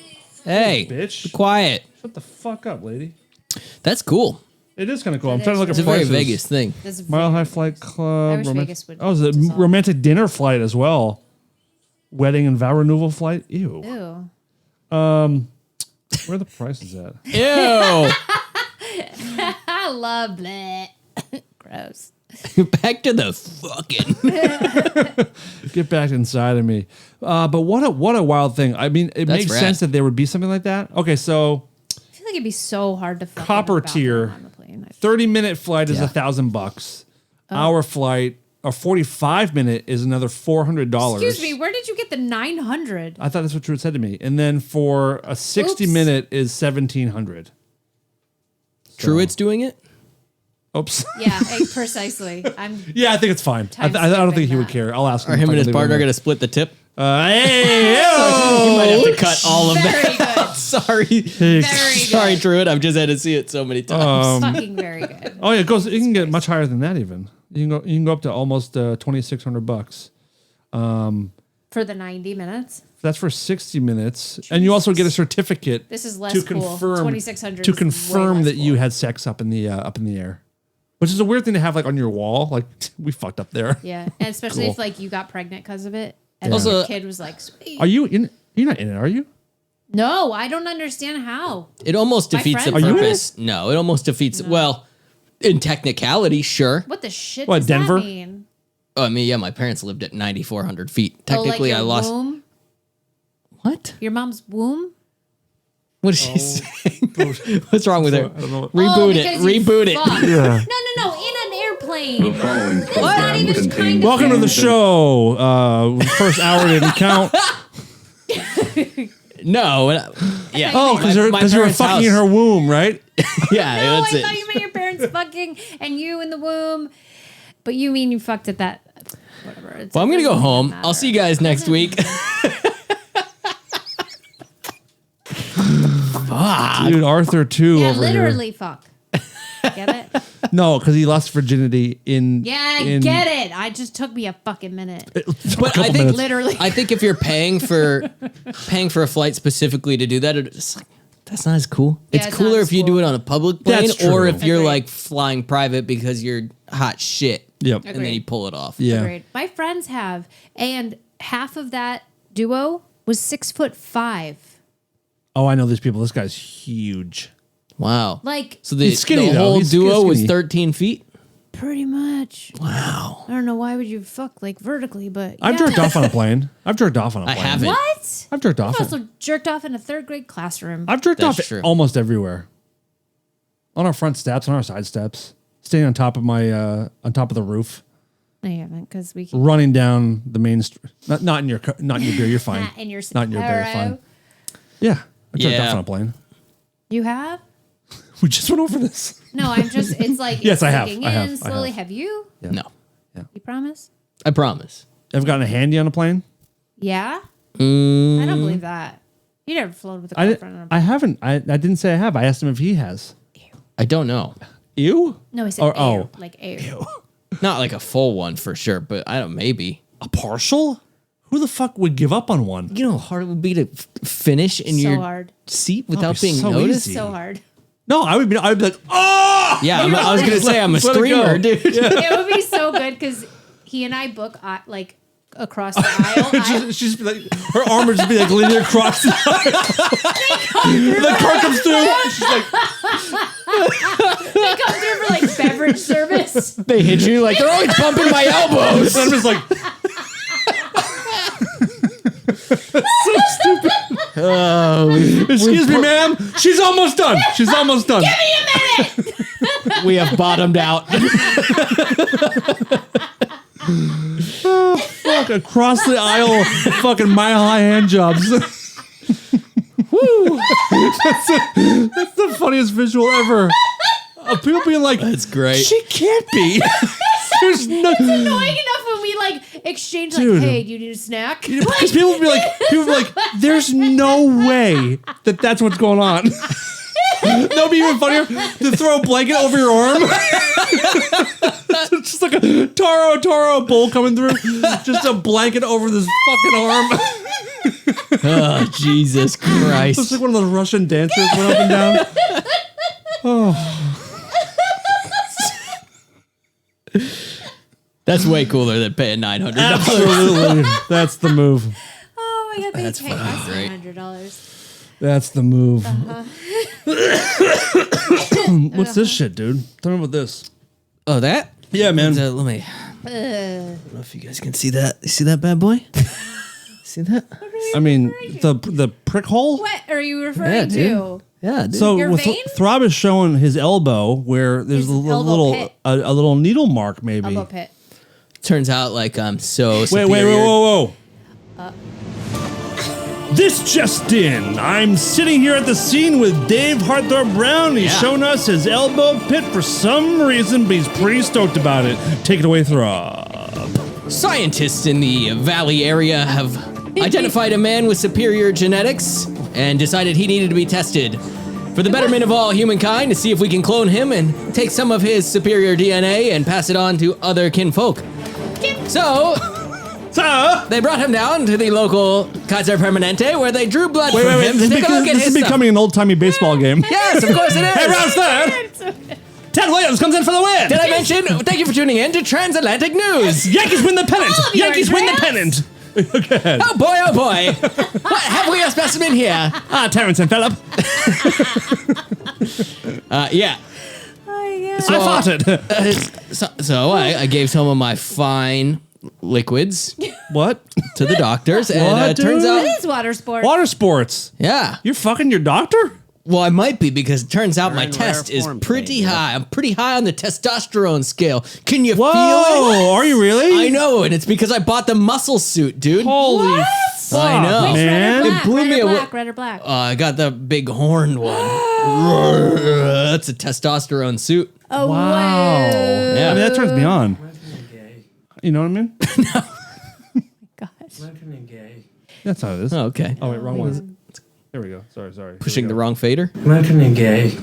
Hey. bitch. Be quiet. Shut the fuck up, lady. That's cool. It is kind of cool. I'm It trying to is look It's at a very prices. Vegas thing. That's Mile very High good. Flight Club. I wish Vegas would Oh, it's a dissolve. romantic dinner flight as well. Wedding and vow renewal flight. Ew. Ew. Where are the prices at? Ew. I love bleh. Gross. Back to the fucking. Get back inside of me. But what a wild thing. I mean, it That's makes rad. sense that there would be something like that. Okay, so I feel like it'd be so hard to fucking Copper bathroom tier. on the plane. 30-minute flight is Yeah. $1,000. Hour flight, a 45-minute is another $400. Excuse me, where did you get the 900? I thought that's what Drew said to me. And then for a 60-minute is $1,700. Truett's doing it? Oops. Yeah, precisely. I'm Yeah, I think it's fine. I don't think he would care. I'll ask him. Are if him I and can his leave it partner in going to split the tip? there. Hey, You might have to cut all of very that. good. Sorry. Very Sorry, good. Truett. I've just had to see it so many times. Fucking very good. Oh yeah, it goes. You can get much higher than that even. You can go up to almost $2,600. For the 90 minutes. That's for 60 minutes, and you also get a certificate. This is less to cool. confirm 2,600 to is way confirm less that you cool. had sex up in the air, which is a weird thing to have like on your wall. Like we fucked up there. Yeah, and especially Cool. if like you got pregnant because of it, and Also- then your kid was like, "Sweet." Are you in? You're not in it, are you? No, I don't understand how. It almost My defeats the friends are. Are you in purpose. No, it almost defeats. Well, in technicality, sure. What the shit What, does Denver? that mean? I mean, yeah, my parents lived at 9,400 feet. Oh, like Technically, your I lost. womb? What? Your mom's womb? What is she saying? What's wrong with her? I don't know. Reboot it. because you Reboot it. fucked. Yeah. No, in an The airplane. following not program even contains kind of Welcome to the scenes show. First hour didn't count. No. Yeah. Oh, because you were parents' fucking in house. her womb, right? Yeah, No, that's I it. thought you meant your parents fucking and you in the womb. But you mean you fucked at that. Whatever. Well, I'm going to go home. I'll see you guys next week. Dude, Arthur too Yeah, over literally fuck. Get it? here. No, because he lost virginity in. Yeah, I in, get it. I just took me a fucking minute. But I couple think minutes. Literally. I think if you're paying for a flight specifically to do that, it's like that's not as cool. Yeah, It's it's cooler not if as you do cool. it on a public plane, That's or true. if you're Agreed. like flying private because you're hot shit. Yep. And then you pull it off. Yeah. Agreed. My friends have, and half of that duo was 6'5". Oh, I know these people. This guy's huge. Wow. Like So the, He's skinny, the though. whole He's duo was skinny. 13 feet. pretty much. Wow. I don't know why would you fuck like vertically, but I've jerked off on a plane. I've jerked off on a I plane. haven't. What? I've jerked I've off. also jerked off in a third grade classroom. I've jerked That's off true. almost everywhere. On our front steps, on our side steps, staying on top of my on top of the roof, No, you haven't, because we can. running down the main street. Not in your beer. You're fine. Not in your Not in your beer. You're Sparrow. fine. Yeah, I jerked Yeah. off on a plane. You have? We just went over this. No, I'm just. It's like Yes, it's I have. sinking I have. in I slowly. have. Have you? No. You promise? I promise. Ever gotten a handy on a plane? Yeah. Mm. I don't believe that. You never floated with a I girlfriend on a. I haven't. I didn't say I have. I asked him if he has. I don't know. You? No, I said Or- air, oh. like air. Not like a full one for sure, but I don't. Maybe. A partial? Who the fuck would give up on one? You know how hard it would be to finish in So your hard. seat without be being so noticed. easy. So hard. No, I'd be like, oh! Yeah, I was gonna say I'm a Let it go. streamer, dude. It would be so good because he and I book like across the aisle. She's like, her arm would just be like linear across the the car comes through. She's like, They come through for like beverage service. They hit you like they're always bumping my elbows. and I'm just like, so stupid. Excuse me, ma'am. She's almost done. She's almost done. Give me a minute. We have bottomed out. Fuck, across the aisle, fucking mile high hand jobs. Woo! That's the funniest visual ever. Of people being like, That's great. she can't be. There's no. Annoying enough when we like exchange Dude. like, hey, do you need a snack? Because people would be like, there's no way that that's what's going on. That'd be even funnier to throw a blanket over your arm. It's just like a Taro bull coming through. Just a blanket over this fucking arm. Oh, Jesus Christ. It's like one of those Russian dancers went up and down. That's way cooler than paying $900. Absolutely. That's the move. Oh my god, they That's pay fucking us great. $100. That's the move. What's this shit, dude? Tell me about this. Oh, that? Yeah, man. Let me. I don't know if you guys can see that. You see that bad boy? See that? I mean, the prick hole. What are you Yeah, referring dude. to? Yeah, dude. So Your with vein? Throb is showing his elbow where there's His a elbow little pit. a little needle mark, maybe. Elbow pit. Turns out like I'm so Wait, superior. whoa. This just in. I'm sitting here at the scene with Dave Harthorpe Brown. He's Yeah. showing us his elbow pit for some reason, but he's pretty stoked about it. Take it away, Throb. Scientists in the Valley area have identified a man with superior genetics and decided he needed to be tested for the betterment of all humankind to see if we can clone him and take some of his superior DNA and pass it on to other kinfolk. So they brought him down to the local Kaiser Permanente where they drew blood from him to take a look at This his is stuff. becoming an old-timey baseball game. Yes, of course it is. Hey, Ralph's there. Ted Williams comes in for the win. Did I mention? Thank you for tuning in to Transatlantic News. Yankees win the pennant. All of yours, Yankees win the Ralph. pennant. Oh boy, oh boy. What, have we a specimen here? Terrence and Phillip. Yeah. Oh yeah. So, I farted. So I gave some of my fine liquids What? to the doctors, and What, it turns dude? out, It is water sports. Water sports. yeah. You're fucking your doctor? Well, I might be because it turns out my in test rare is form, pretty baby. high. I'm pretty high on the testosterone scale. Can you feel it? Whoa, are you really? I know, and it's because I bought the muscle suit, dude. Holy What? fuck, I know. Which man. red or black? blew red me or away. black? Red or black? I got the big horned one. That's a testosterone suit. Oh Wow. wow. Yeah. I mean, that turns me on. You know what I mean? Gosh. That's how it is. Oh, okay. Oh, wait, wrong one. There we go. Sorry. Pushing the wrong fader. American and gay.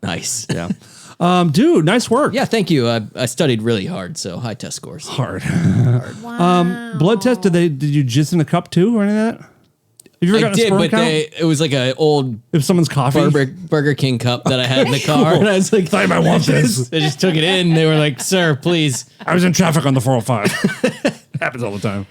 Nice. Yeah. Dude, nice work. Yeah, thank you. I studied really hard, so high test scores. Hard. Wow. Blood test, did you jizz in a cup too or any of that? Have you ever I gotten a did, sperm but count? it was like an old If someone's coffee? Burger King cup that I had in the car, and I was like, I might want this. they just took it in. They were like, "Sir, please." I was in traffic on the 405. Happens all the time.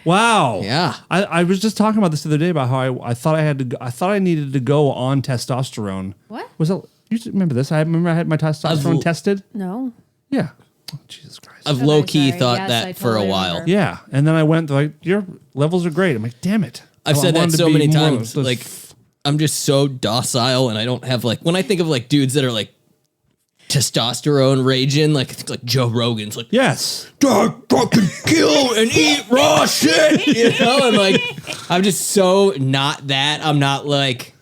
Wow. Yeah. I was just talking about this the other day about how I thought I thought I needed to go on testosterone. What? Was it? You remember this? I remember I had my testosterone tested. No. Yeah. Oh, Jesus Christ. I've Okay, low key sorry. thought Yes, that I for a totally while. remember. Yeah. And then I went like, your levels are great. I'm like, damn it. I've I said that wanted to so be many more- times. Like, I'm just so docile, and I don't have like when I think of like dudes that are like testosterone raging, like I think like Joe Rogan's like, yes. "I fucking kill and eat raw shit," you know, and like I'm just so not that. I'm not like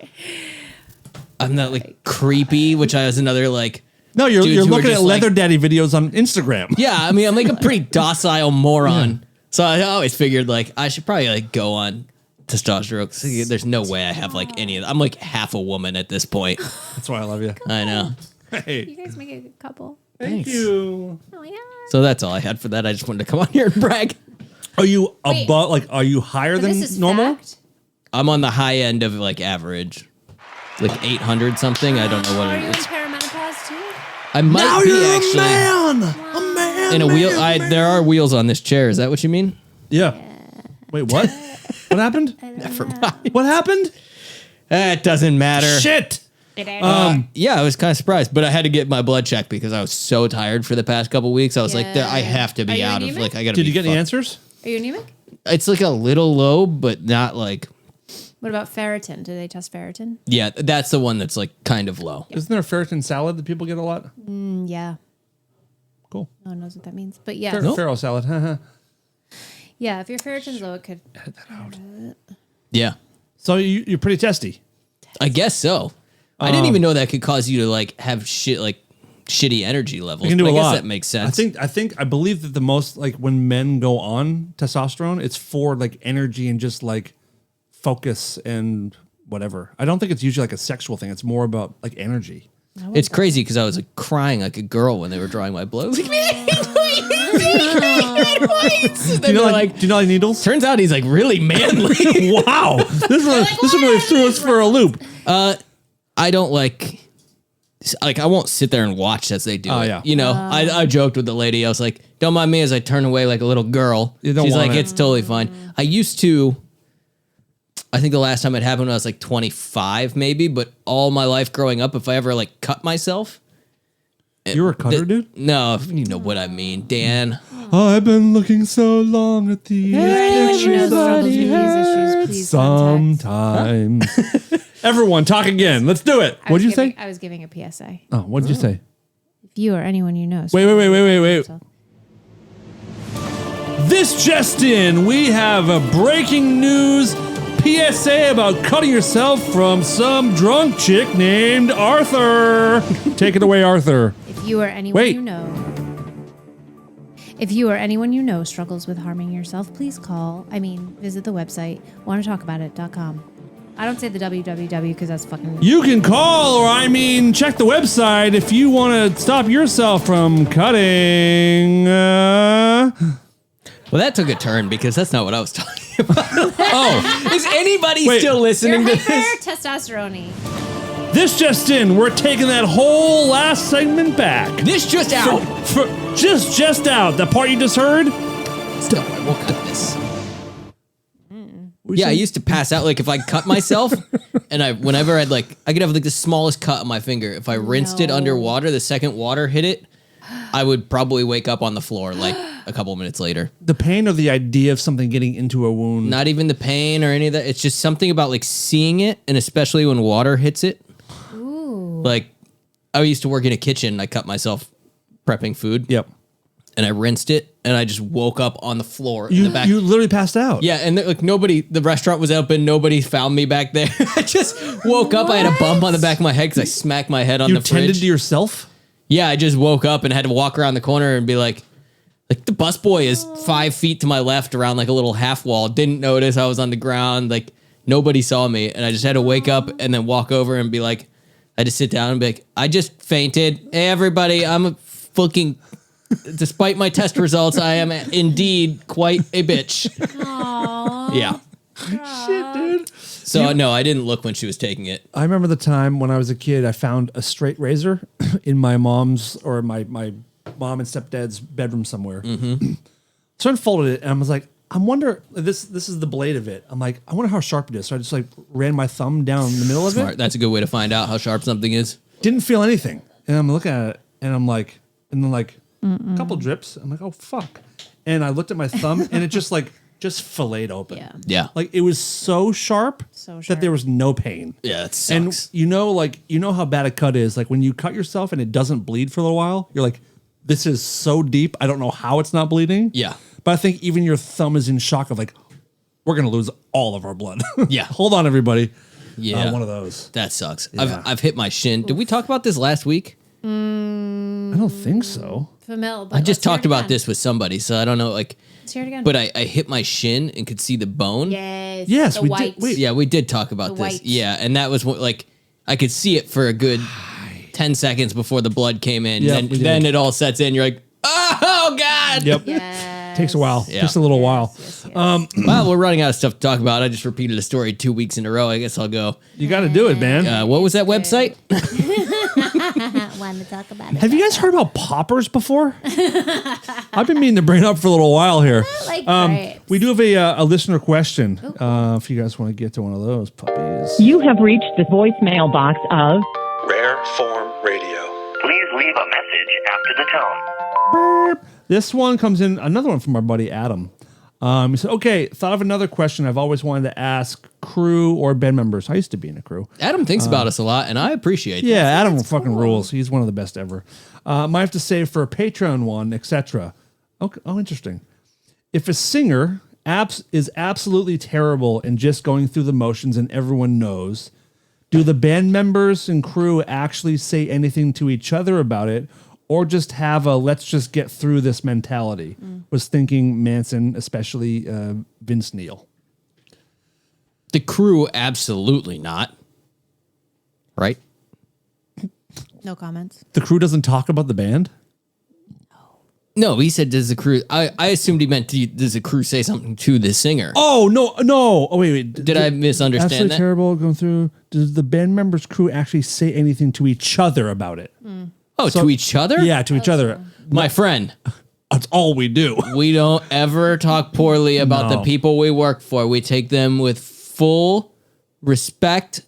creepy, which I was another like. No, you're dudes who are looking at just, like- leather daddy videos on Instagram. Yeah, I mean, I'm like a pretty docile moron. So I always figured like I should probably like go on testosterone. 'Cause there's no way I have like any of that. I'm like half a woman at this point. That's why I love you. I know. Hey. You guys make a good couple. Thank you. Oh yeah. So that's all I had for that. I just wanted to come on here and brag. Are you Wait. above, like, are you higher So than this is normal? fact? I'm on the high end of like average. Like 800 something. I don't know what Are it you in is. perimenopause too? I might be actually man. A man. in a wheel. There are wheels on this chair. Is that what you mean? Yeah. Wait, what? What happened? Never mind. What happened? It doesn't matter. Shit. Yeah, I was kind of surprised, but I had to get my blood checked because I was so tired for the past couple weeks. I was like, Yeah. I have to Are be you out of anemic? like I gotta. Did be you get any fucked. answers? Are you anemic? It's like a little low, but not like. What about ferritin? Do they test ferritin? Yeah, that's the one that's like kind of low. Isn't there a ferritin salad that people get a lot? Yeah. Cool. No one knows what that means. But yeah. Farro salad. Haha. Yeah, if your ferritin's low, it could. Yeah, So you're pretty testy. I guess so. I didn't even know that could cause you to like have shit like shitty energy levels. You can do But a I guess lot. that makes sense. I believe that the most like when men go on testosterone, it's for like energy and just like focus and whatever. I don't think it's usually like a sexual thing. It's more about like energy. It's crazy because I was like crying like a girl when they were drawing my blood. Like, Do you know like needles? turns out he's like really manly. Wow, this one really threw us for a loop. I don't like I won't sit there and watch as they do it. Yeah. You know, I joked with the lady. I was like, don't mind me as I turn away like a little girl. You don't She's want like, it. it's totally fine. I used to, I think the last time it happened when I was like 25 maybe, but all my life growing up, if I ever like cut myself. You were a cutter, dude? No, you know what I mean, Dan. I've been looking so long at these Anyone who knows struggles with these issues, please contact. sometimes. Everyone, talk again. Let's do it. What'd you say? I was giving a PSA. Oh, what'd you say? If you or anyone you know. Wait. This just in, we have a breaking news PSA about cutting yourself from some drunk chick named Arthur. Take it away, Arthur. If you or anyone you know. If you or anyone you know struggles with harming yourself, please visit the website, wannatalkaboutit.com. I don't say the www because that's fucking... You can call, or check the website if you want to stop yourself from cutting. Well, that took a turn because that's not what I was talking about. Is anybody still listening You're to this? testosterone. This just in, we're taking that whole last segment back. This just out. Just out. The part you just heard? Still, I won't cut this. Yeah, I used to pass out like if I cut myself, and whenever I could have like the smallest cut on my finger. If I rinsed it underwater, the second water hit it, I would probably wake up on the floor like a couple minutes later. The pain or the idea of something getting into a wound? Not even the pain or any of that. It's just something about like seeing it, and especially when water hits it. Ooh. Like I used to work in a kitchen. I cut myself prepping food. Yep. And I rinsed it, and I just woke up on the floor in the back. You literally passed out. Yeah, and the restaurant was open. Nobody found me back there. I just woke up. I had a bump on the back of my head because I smacked my head on the fridge. You tended to yourself? Yeah, I just woke up and had to walk around the corner and be like the busboy is 5 feet to my left around like a little half wall. Didn't notice I was on the ground. Like nobody saw me, and I just had to wake up and then walk over and be like, I just sit down and be like, I just fainted. Hey, everybody, I'm a fucking... Despite my test results, I am indeed quite a bitch. Aww. Yeah. Shit, dude. So, no, I didn't look when she was taking it. I remember the time when I was a kid, I found a straight razor in my mom's or my mom and stepdad's bedroom somewhere. Mm-hmm. So I unfolded it, and I was like, I wonder, this is the blade of it. I'm like, I wonder how sharp it is. So I just like ran my thumb down the middle of it. That's a good way to find out how sharp something is. Didn't feel anything. And I'm looking at it, and I'm like, and then like a couple drips. I'm like, oh, fuck. And I looked at my thumb, and it just filleted open. Yeah. Yeah. Like it was so sharp that there was no pain. Yeah, it sucks. And you know how bad a cut is. Like when you cut yourself and it doesn't bleed for a little while, you're like, this is so deep. I don't know how it's not bleeding. Yeah. But I think even your thumb is in shock of like, we're going to lose all of our blood. Yeah. Hold on, everybody. Yeah. One of those. That sucks. Yeah. I've hit my shin. Did we talk about this last week? I don't think so. Familiar, I just talked about this with somebody, so I don't know. Like, let's hear it again. but I hit my shin and could see the bone. Yes, the we white. did. Wait. Yeah, we did talk about The this. white. Yeah, and that was what, like, I could see it for a good 10 seconds before the blood came in. Yeah, And we did. then it all sets in. You're like, oh, God. Yep. Yes. Takes a while. Yeah. Just a little while. Yes. Well, we're running out of stuff to talk about. I just repeated a story 2 weeks in a row. I guess I'll go. You got to do it, man. What was that website? Want to talk about it? Have you guys heard about poppers before? I've been meaning to bring it up for a little while here. Like grapes. We do have a listener question. If you guys want to get to one of those puppies. You have reached the voicemail box of Rare Form Radio. Please leave a message after the tone. This one comes in, another one from our buddy Adam. He said, okay, thought of another question I've always wanted to ask crew or band members. I used to be in a crew. Adam thinks about us a lot, and I appreciate Yeah, that. Adam fucking rules. He's one of the best ever. Might have to save for a Patreon one, etc. Okay. Oh, interesting. If a singer is absolutely terrible and just going through the motions and everyone knows, Do the band members and crew actually say anything to each other about it, or just have a let's just get through this mentality? Was thinking Manson, especially Vince Neil. The crew, absolutely not. Right? No comments. The crew doesn't talk about the band? No, he said, does the crew... I assumed he meant, does the crew say something to the singer? Oh, no. Oh, wait. Did I misunderstand absolutely that? terrible going through. Does the band members' crew actually say anything to each other about it? Oh, to each other? Yeah, to each other. My friend, That's all we do. we don't ever talk poorly about the No. people we work for. We take them with full respect.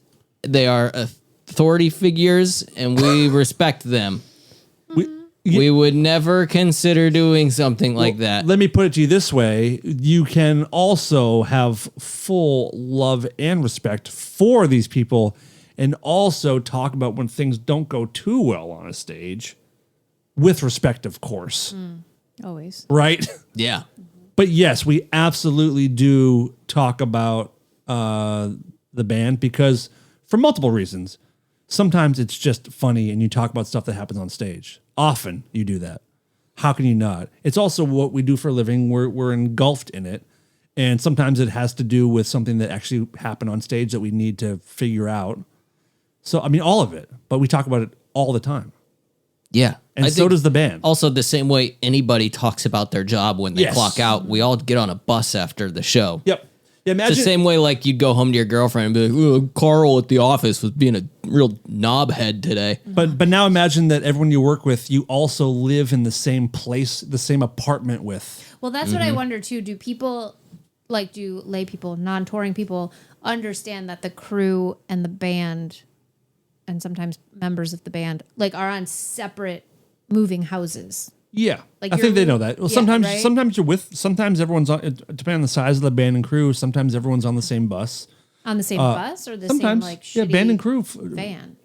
They are authority figures, and we respect them. We would never consider doing something like that. Let me put it to you this way. You can also have full love and respect for these people and also talk about when things don't go too well on a stage with respect, of course. Always. Right? Yeah. But yes, we absolutely do talk about the band because for multiple reasons. Sometimes it's just funny and you talk about stuff that happens on stage. Often you do that. How can you not? It's also what we do for a living. We're engulfed in it. And sometimes it has to do with something that actually happened on stage that we need to figure out. So, I mean, all of it. But we talk about it all the time. Yeah. And I so think does the band. Also, the same way anybody talks about their job when they Yes. clock out, we all get on a bus after the show. Yep. Yeah, It's imagine the same way like you'd go home to your girlfriend and be like, "Oh, Carl at the office was being a real knobhead today." But now imagine that everyone you work with, you also live in the same place, the same apartment with. Well, that's what I wonder too. Do people, like, do lay people, non-touring people, understand that the crew and the band, and sometimes members of the band, like, are on separate moving houses? Yeah, Like I think you're- they know that. Well, yeah, sometimes, right? sometimes you're with. Sometimes everyone's on. Depending on the size of the band and crew, sometimes everyone's on the same bus. On the same bus or the Sometimes, same, like, yeah, shitty band and crew. van?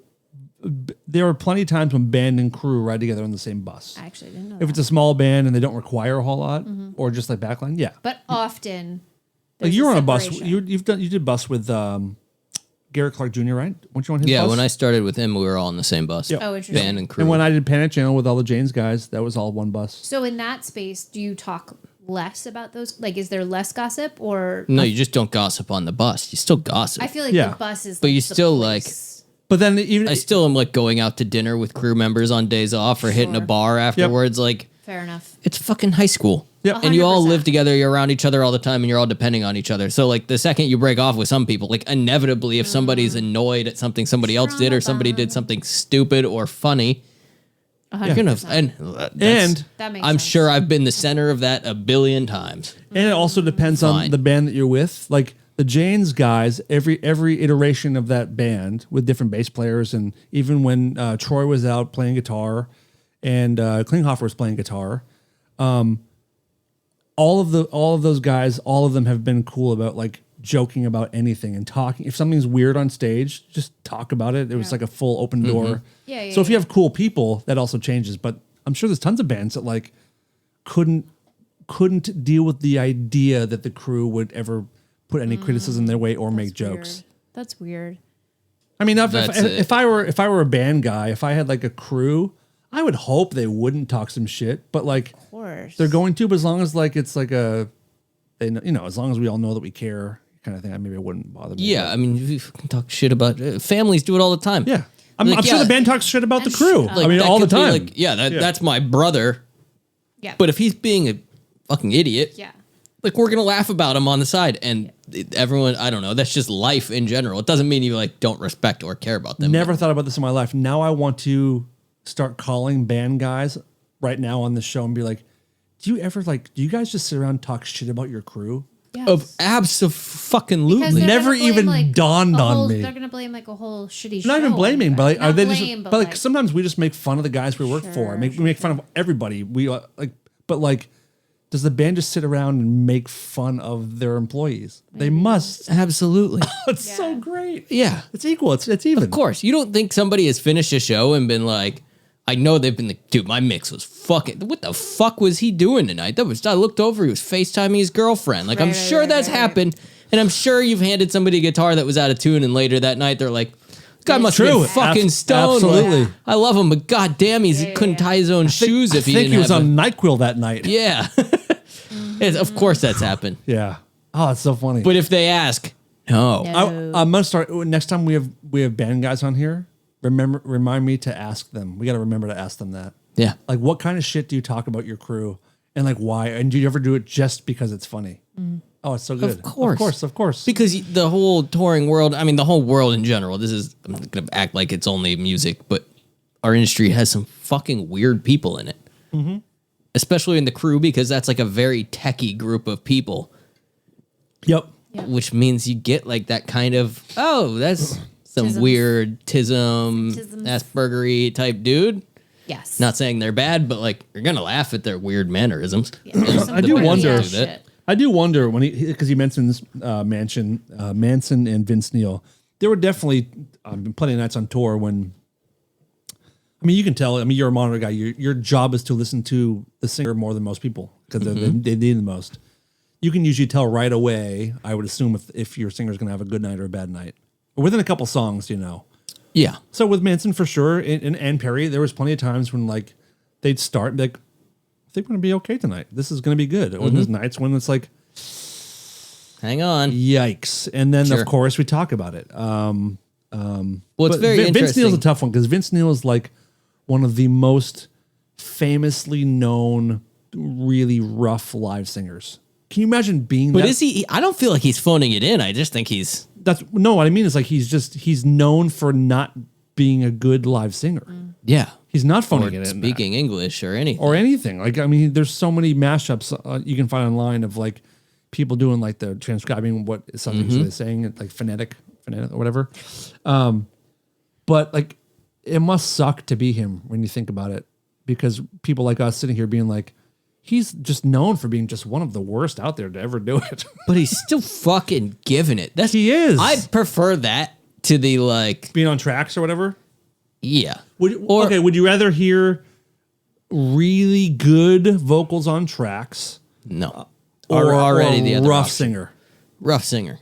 There are plenty of times when band and crew ride together on the same bus. I actually didn't know If that. it's a small band and they don't require a whole lot, or just like backline, yeah. But often, Like there's you were on a bus. separation. You did bus with Garrett Clark Jr. Right? Weren't you on his Yeah, bus? when I started with him, we were all on the same bus. Yep. Oh, interesting. Band and crew. And when I did Panic Channel with all the Janes guys, that was all one bus. So in that space, do you talk less about those? Like, is there less gossip or? No, you just don't gossip on the bus. You still gossip. I feel like Yeah. the bus is. But like you the still, place. But then even I still am like going out to dinner with crew members on days off or hitting a Sure. bar afterwards. Like, Fair enough. it's fucking high school. Yep. And you all 100%. live together, you're around each other all the time, and you're all depending on each other. So, like, the second you break off with some people, like, inevitably, if somebody's annoyed at something somebody else did or somebody did something stupid or funny, you're gonna. 100%. And, and That makes I'm sense. sure I've been the center of that a billion times. And it also depends on Fine. the band that you're with. Like the Janes guys, every iteration of that band with different bass players, and even when Troy was out playing guitar and Klinghoffer was playing guitar, all of those guys, all of them have been cool about like joking about anything and talking. If something's weird on stage, just talk about it. It was like a full open door. Yeah, So if you have cool people, that also changes. But I'm sure there's tons of bands that like couldn't deal with the idea that the crew would ever put any criticism their way or make jokes. Weird. That's weird. I mean, That's it. if I were a band guy, if I had like a crew, I would hope they wouldn't talk some shit. But like Of course. they're going to, but as long as like it's like a, they know, you know, as long as we all know that we care, kind of thing, maybe it wouldn't bother me. Yeah, I mean, you can talk shit about families do it all the time. Yeah. I'm Like, sure yeah. the band talks shit about the crew. Like, I mean, that all the could be time. Like, that's my brother. Yeah. But if he's being a fucking idiot, yeah. like we're gonna laugh about him on the side, and everyone, I don't know, that's just life in general. It doesn't mean you like don't respect or care about them. Never thought about this in my life. Now I want to start calling band guys right now on the show and be like, do you guys just sit around and talk shit about your crew? Yes. Of Because absolutely. they're Never gonna blame, even like, dawned a on whole- me. They're gonna blame like a whole shitty show. Not even blaming, but like, Not are they blame, just? But like like, sometimes we just make fun of the guys we work for. We make fun of everybody. We like, but like, does the band just sit around and make fun of their employees? They must. Absolutely. It's so great. Yeah. It's equal. It's even. Of course. You don't think somebody has finished a show and been like, I know they've been like, dude, my mix was fucking, what the fuck was he doing tonight? I looked over, he was FaceTiming his girlfriend. Like, I'm Right, sure right, that's right, right. happened. And I'm sure you've handed somebody a guitar that was out of tune, and later that night they're like, Guy must True. be fucking stoned. Absolutely. Like, I love him, but god damn, he couldn't tie his own shoes if he I think didn't he was have on NyQuil that night. Yeah. Of course that's happened. Yeah. Oh, it's so funny. But if they ask, no. I'm gonna start next time we have band guys on here. Remind me to ask them. We got to remember to ask them that. Yeah. Like, what kind of shit do you talk about your crew, and like why? And do you ever do it just because it's funny? Oh, it's so good. Of course. Of course. Because the whole touring world, I mean, the whole world in general, I'm not going to act like it's only music, but our industry has some fucking weird people in it. Mm-hmm. Especially in the crew, because that's like a very techie group of people. Yep. Which means you get like that kind of, that's some Tisms. weird Tism, Tisms. Aspergery type dude. Yes. Not saying they're bad, but like you're going to laugh at their weird mannerisms. Yeah, there's some I do crazy wonder- ass shit. I do wonder when because he mentions Manson and Vince Neil. There were definitely plenty of nights on tour when, I mean, you can tell. I mean, you're a monitor guy. Your job is to listen to the singer more than most people because they need the most. You can usually tell right away. I would assume if your singer's going to have a good night or a bad night, or within a couple songs, you know. Yeah. So with Manson for sure, and Perry, there was plenty of times when like they'd start and be like, I think we're gonna be okay tonight. This is gonna be good. Or there's nights when it's like, Hang on. yikes. And then Sure. of course we talk about it. Well, it's But very Vince interesting. Neil's a tough one because Vince Neil is like one of the most famously known, really rough live singers. Can you imagine being But that? is he? I don't feel like he's phoning it in. I just think he's. That's no, what I mean is like he's known for not being a good live singer. Yeah. He's not Or phoning it in. speaking English or anything. Or anything. Like, I mean, there's so many mashups you can find online of like people doing like the transcribing what something they're saying, like phonetic or whatever. But like, it must suck to be him when you think about it, because people like us sitting here being like, he's just known for being just one of the worst out there to ever do it. But he's still fucking giving it. He is. I prefer that to the like. being on tracks or whatever. Yeah. Would you rather hear really good vocals on tracks No. or already or the other rough option. singer? Rough singer.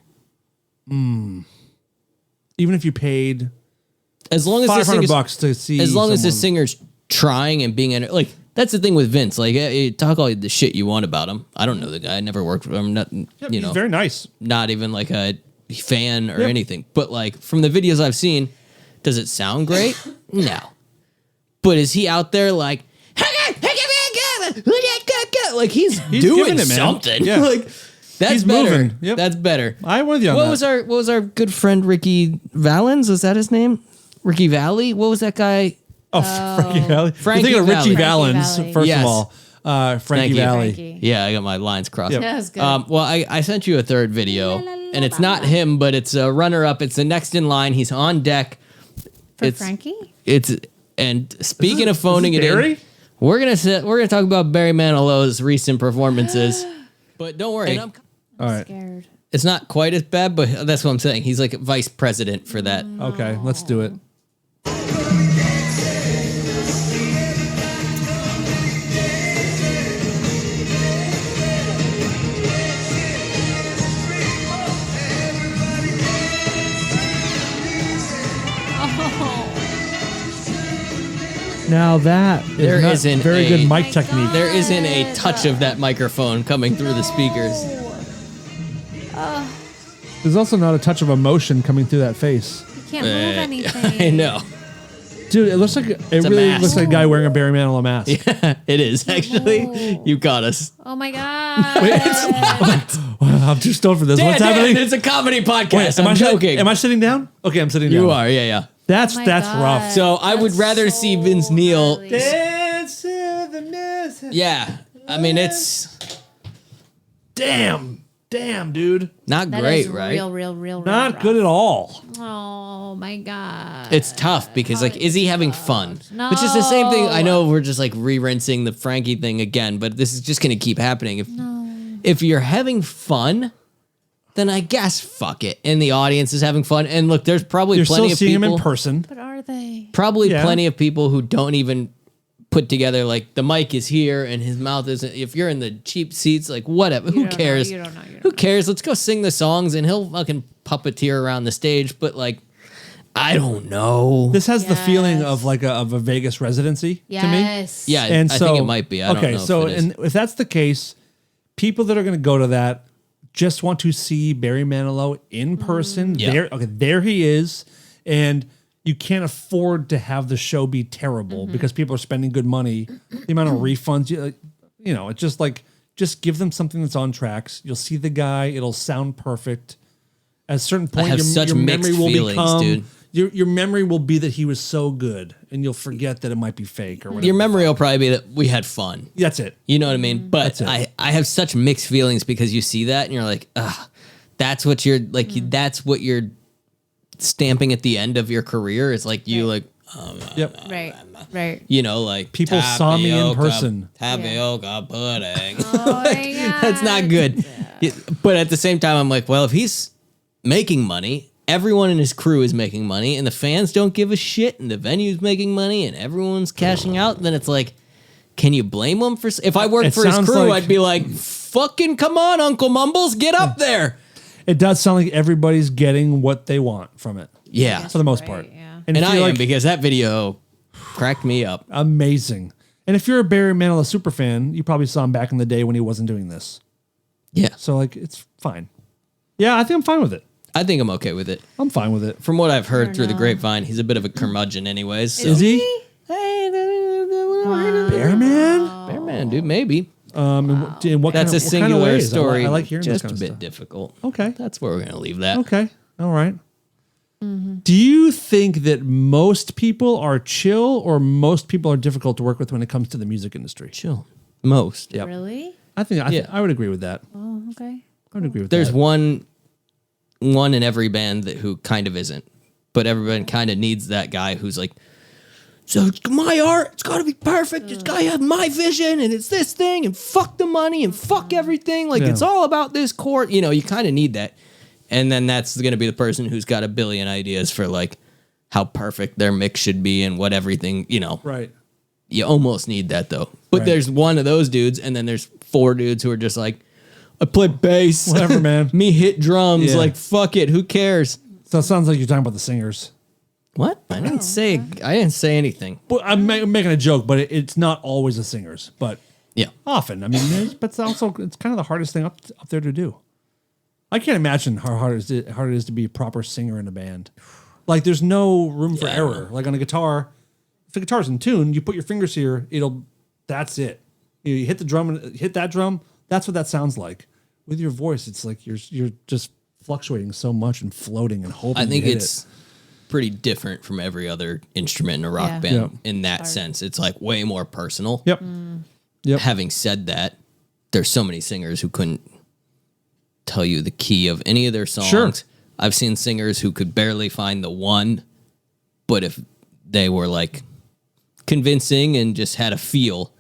Even if you paid As long as the singer's, $500 to see, as long as the someone- singer's trying and being like that's the thing with Vince. Like you talk all the shit you want about him. I don't know the guy. I never worked with him. Not he's very nice. not even like a fan or anything. But like from the videos I've seen, does it sound great? No. But is he out there like he's doing giving it, man. something? Yeah. Like that's He's better. moving. Yep. That's better. I'm with you on What that. was our good friend Ricky Valens? Was that his name? Ricky Valley? What was that guy? Frankie Valley. Frankie You're thinking of Richie Valli. Valens, Frankie first Yes. of all. Frankie Thank you. Valley. Frankie. Yeah, I got my lines crossed. That was good. Well, I sent you a third video, and it's not him, but it's a runner-up. It's the next in line. He's on deck. For it's- Frankie? And speaking of phoning it Barry? in, we're gonna talk about Barry Manilow's recent performances. But don't worry, All right. Scared. it's not quite as bad. But that's what I'm saying. He's like vice president for that. Okay, let's do it. Now that is There not isn't very a- good Oh my mic technique. God. There isn't a touch of that microphone coming through the speakers. There's also not a touch of emotion coming through that face. You can't move anything. I know. Dude, it looks like it a really mask. looks like a guy wearing a Barry Manilow mask. It is actually. You got us. Oh my god. I'm too stoned for this. What's Dan, happening? it's a comedy podcast. am I'm I joking. Am I sitting down? Okay, I'm sitting down. You are, yeah. That's Oh my that's God. rough. So I would That's rather see Vince Neil. gnarly. Dance to the music. Yeah, I mean it's Damn, dude. not That great, is right? real Not rough. good at all. Oh my god. It's tough because like, is he having fun? Which is the same thing. I know we're just like re-rinsing the Frankie thing again, but this is just gonna keep happening. If you're having fun, then I guess fuck it, and the audience is having fun. And look, there's probably You're plenty still of seeing people. him in person. But are they? Probably Yeah. plenty of people who don't even put together like the mic is here and his mouth isn't. If you're in the cheap seats, like whatever, who don't know, cares? you don't know, you don't Who cares? Let's go sing the songs and he'll fucking puppeteer around the stage. But like, I don't know. This has the feeling Yes. of like a Vegas residency to me. Yes. Yeah, And I so, think it might be. I don't know. so if it is. and if that's the case, people that are going to go to that just want to see Barry Manilow in person. Yeah. There he is, and you can't afford to have the show be terrible because people are spending good money. The amount of refunds, it's just like just give them something that's on tracks. You'll see the guy; it'll sound perfect. At a certain point, have such your mixed memory will feelings, become. dude. Your memory will be that he was so good, and you'll forget that it might be fake or whatever. Your memory will probably be that we had fun. That's it. You know what I mean? But That's it. I have such mixed feelings because you see that and you're like, ugh, that's what you're like. That's what you're stamping at the end of your career. It's like you like, Yep. Right. Right. like People saw me in tapioca- person. Tapioca pudding. Oh my God. That's not good. But at the same time, I'm like, well, if he's making money, everyone in his crew is making money, and the fans don't give a shit, and the venue's making money, and everyone's cashing out, then it's like, can you blame him for? If I worked It for his sounds crew, like- I'd be like, fucking come on, Uncle Mumbles, get up there. It does sound like everybody's getting what they want from it Yeah. for the most Right, part. yeah. And if I you're am like, because that video cracked me up. amazing. And if you're a Barry Manilow super fan, you probably saw him back in the day when he wasn't doing this. Yeah. So like, it's fine. Yeah, I think I'm fine with it. I think I'm okay with it. I'm fine with it. From what I've heard don't through the know. grapevine, he's a bit of a curmudgeon anyways. So. Is he? Hey, Bear Man? Bear Man, dude, maybe. In what That's kind a of, what kind of singular ways? story. I like hearing just this kind a of bit stuff. difficult. Okay. That's where we're going to leave that. Okay. All right. Do you think that most people are chill or most people are difficult to work with when it comes to the music industry? Chill. Most. Yep. Really? I think Yeah. I would agree with that. Oh, okay. I would agree with There's that. one in every band who kind of isn't, but everyone kind of needs that guy who's like, so my art, it's got to be perfect. It's got to have my vision, and it's this thing, and fuck the money, and fuck everything. Like, Yeah. it's all about this court. You know, you kind of need that. And then that's going to be the person who's got a billion ideas for, like, how perfect their mix should be and what everything, Right. You almost need that, though. But Right. there's one of those dudes, and then there's 4 dudes who are just like, I play bass. Whatever, man. Me hit drums. Yeah. Like, fuck it. Who cares? So it sounds like you're talking about the singers. What? I didn't say anything. Well, I'm making a joke, but it's not always the singers, but Yeah. often. I mean, but it's kind of the hardest thing up there to do. I can't imagine how hard it is to be a proper singer in a band. Like, there's no room for Yeah, I don't error. Like on a guitar, if the guitar's in tune, you put your fingers here, that's it. You hit the drum and hit that drum. That's what that sounds like. With your voice, it's like you're just fluctuating so much and floating and hoping. I think you hit it's pretty different from every other instrument in a rock Yeah. band Yeah. in that sense. It's like way more personal. Yep. Yep. Having said that, there's so many singers who couldn't tell you the key of any of their songs. Sure. I've seen singers who could barely find the one, but if they were like convincing and just had a feel,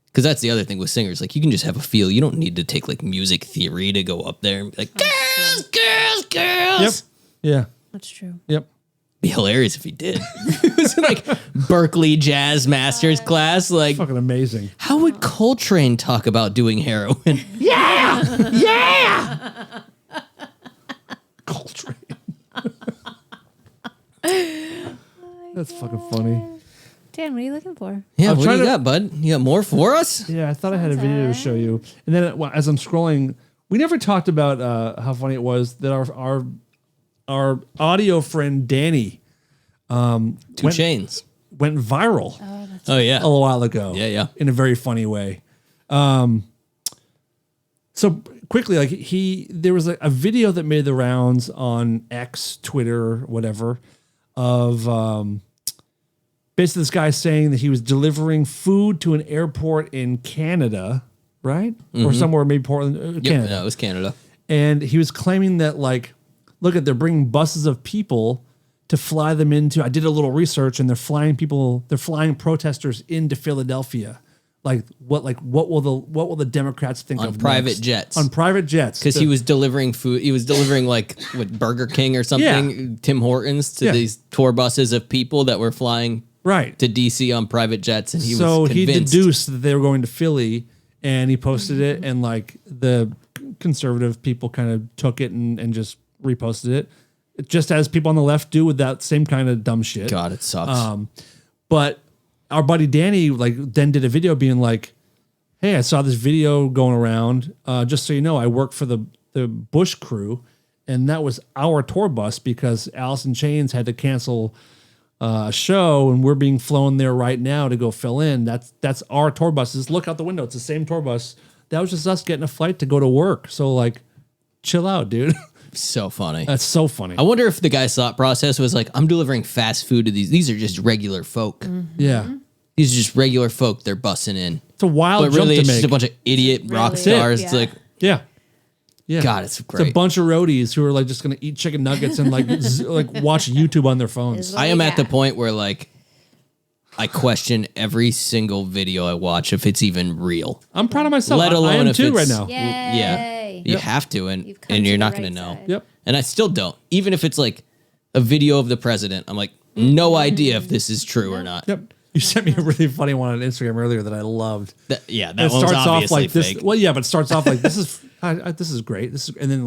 because that's the other thing with singers, like you can just have a feel. You don't need to take like music theory to go up there and be like, girls, girls, girls. Yep. Yeah. That's true. Yep. Be hilarious if he did. It was like Berkeley Jazz Masters class. Like, Fucking amazing. how would Coltrane talk about doing heroin? Coltrane. That's fucking funny. Dan, what are you looking for? Yeah, I'm what do trying you to- got, bud? You got more for us? Yeah, I thought I had a video to show you. And then as I'm scrolling, we never talked about how funny it was that our audio friend Danny Two Chains. went viral Oh, yeah. a while ago. Yeah, yeah. In a very funny way. So quickly, like there was a video that made the rounds on X, Twitter, whatever, of basically this guy saying that he was delivering food to an airport in Canada, right? Or somewhere, maybe Portland, Yep, Canada. no, it was Canada. And he was claiming that, like, look they're bringing buses of people to fly them into. I did a little research, and they're flying protesters into Philadelphia. Like what will the Democrats think On of private next? jets. On private jets, Because he was delivering food. He was delivering like with Burger King or something, Tim Hortons, to Yeah. these tour buses of people that were flying right. to DC on private jets. And he So was he convinced. deduced that they were going to Philly, and he posted it, and like the conservative people kind of took it and just reposted it. just as people on the left do with that same kind of dumb shit. God, it sucks. But our buddy Danny then did a video being like, hey, I saw this video going around. Just so you know, I work for the Bush crew, and that was our tour bus because Alice in Chains had to cancel a show, and we're being flown there right now to go fill in. That's our tour buses. Look out the window. It's the same tour bus. That was just us getting a flight to go to work. So chill out, dude. So funny. That's so funny. I wonder if the guy's thought process was like, I'm delivering fast food to these. These are just regular folk. Yeah. These are just regular folk they're bussing in. It's a wild But jump really, to it's make. just a bunch of idiot rock Really? stars. Yeah. It's like, Yeah. Yeah. God, it's It's great. a bunch of roadies who are just going to eat chicken nuggets and watch YouTube on their phones. Is I am at the Yeah. point where I question every single video I watch if it's even real. I'm proud of myself. Let I alone am if too it's right now. Yay. You have to, and You've come you're to not the going to right know. side. Yep. And I still don't. Even if it's like a video of the president, I'm like, no idea if this is true or not. Yep. You sent me a really funny one on Instagram earlier that I loved. That And one's obviously this. fake. Well, yeah, but it starts off like this is this is great. And then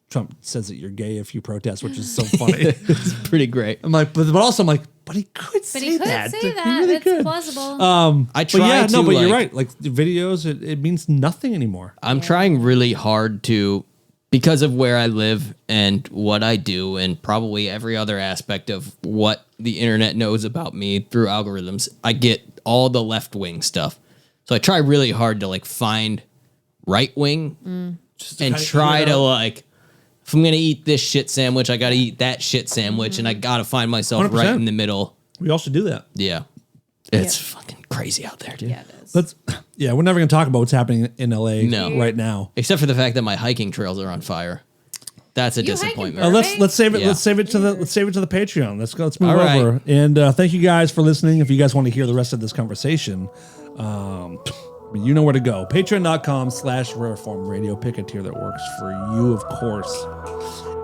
Trump says that you're gay if you protest, which is so funny. It's pretty great. I'm like, but also I'm like, but he could But say he could that. say He that. really It's could. plausible. I But try yeah, to, no, but you're right. The videos, it means nothing anymore. I'm trying really hard to, because of where I live and what I do, and probably every other aspect of what the internet knows about me through algorithms, I get all the left wing stuff. So I try really hard to find right wing and kinda try even it to if I'm gonna eat this shit sandwich, I gotta eat that shit sandwich, and I gotta find myself 100%. right in the middle. We all should do that. Yeah, it's fucking crazy out there, dude. Yeah, it is. We're never going to talk about what's happening in LA No. right now. Except for the fact that my hiking trails are on fire. That's a You hike in disappointment. Burbank? Let's save it. Yeah. Let's save it to the Patreon. Let's go. Let's move All right. over. And thank you guys for listening. If you guys want to hear the rest of this conversation, you know where to go. Patreon.com/Rareform Radio. Pick a tier that works for you, of course.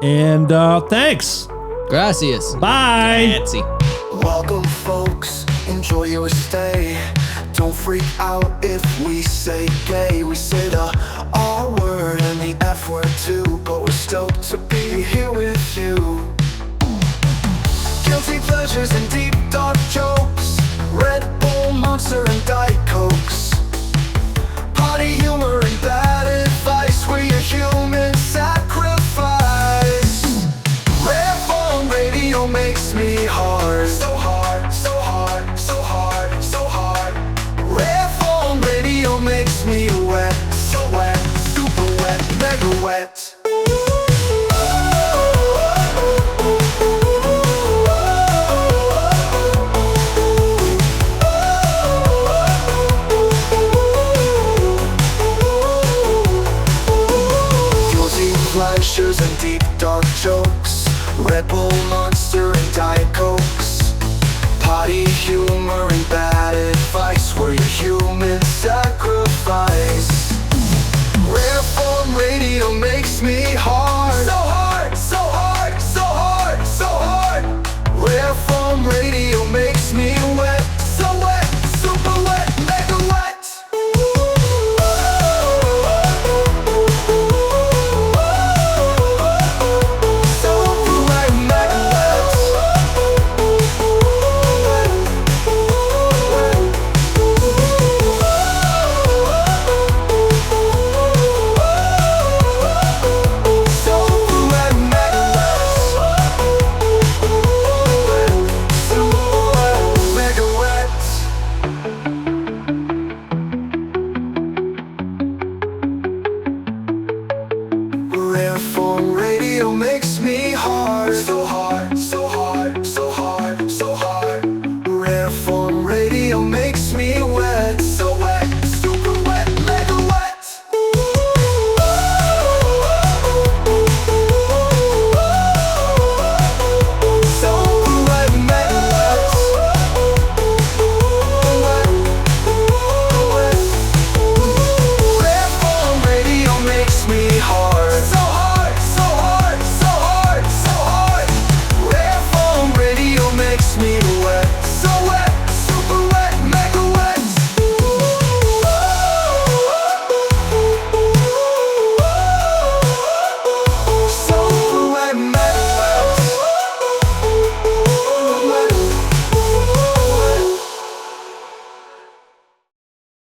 And thanks. Gracias. Bye. Fancy. Welcome, folks. Enjoy your stay. Don't freak out if we say gay. We say the R word and the F word too, but we're stoked to be here with you. Guilty pleasures and deep dark jokes. Red Bull, Monster, and Diet Cokes. Potty humor and bad advice. We're your human sacrifice. Rareform Radio makes me hard. So hard, so hard, so hard, so hard. Rareform Radio makes me wet. So wet, super wet, mega wet. Guilty pleasures and deep dark jokes. Red Bull, Monster, and Diet Cokes. Potty humor and bad advice. We're your human sacrifice. Rareform Radio makes me hard. So hard, so hard, so hard, so hard. Rareform Radio makes me wet. So wet, super wet, mega wet. Super wet, mega wet. Super wet, mega wet. Super wet, mega wet. Rareform Radio makes me hard. So hard.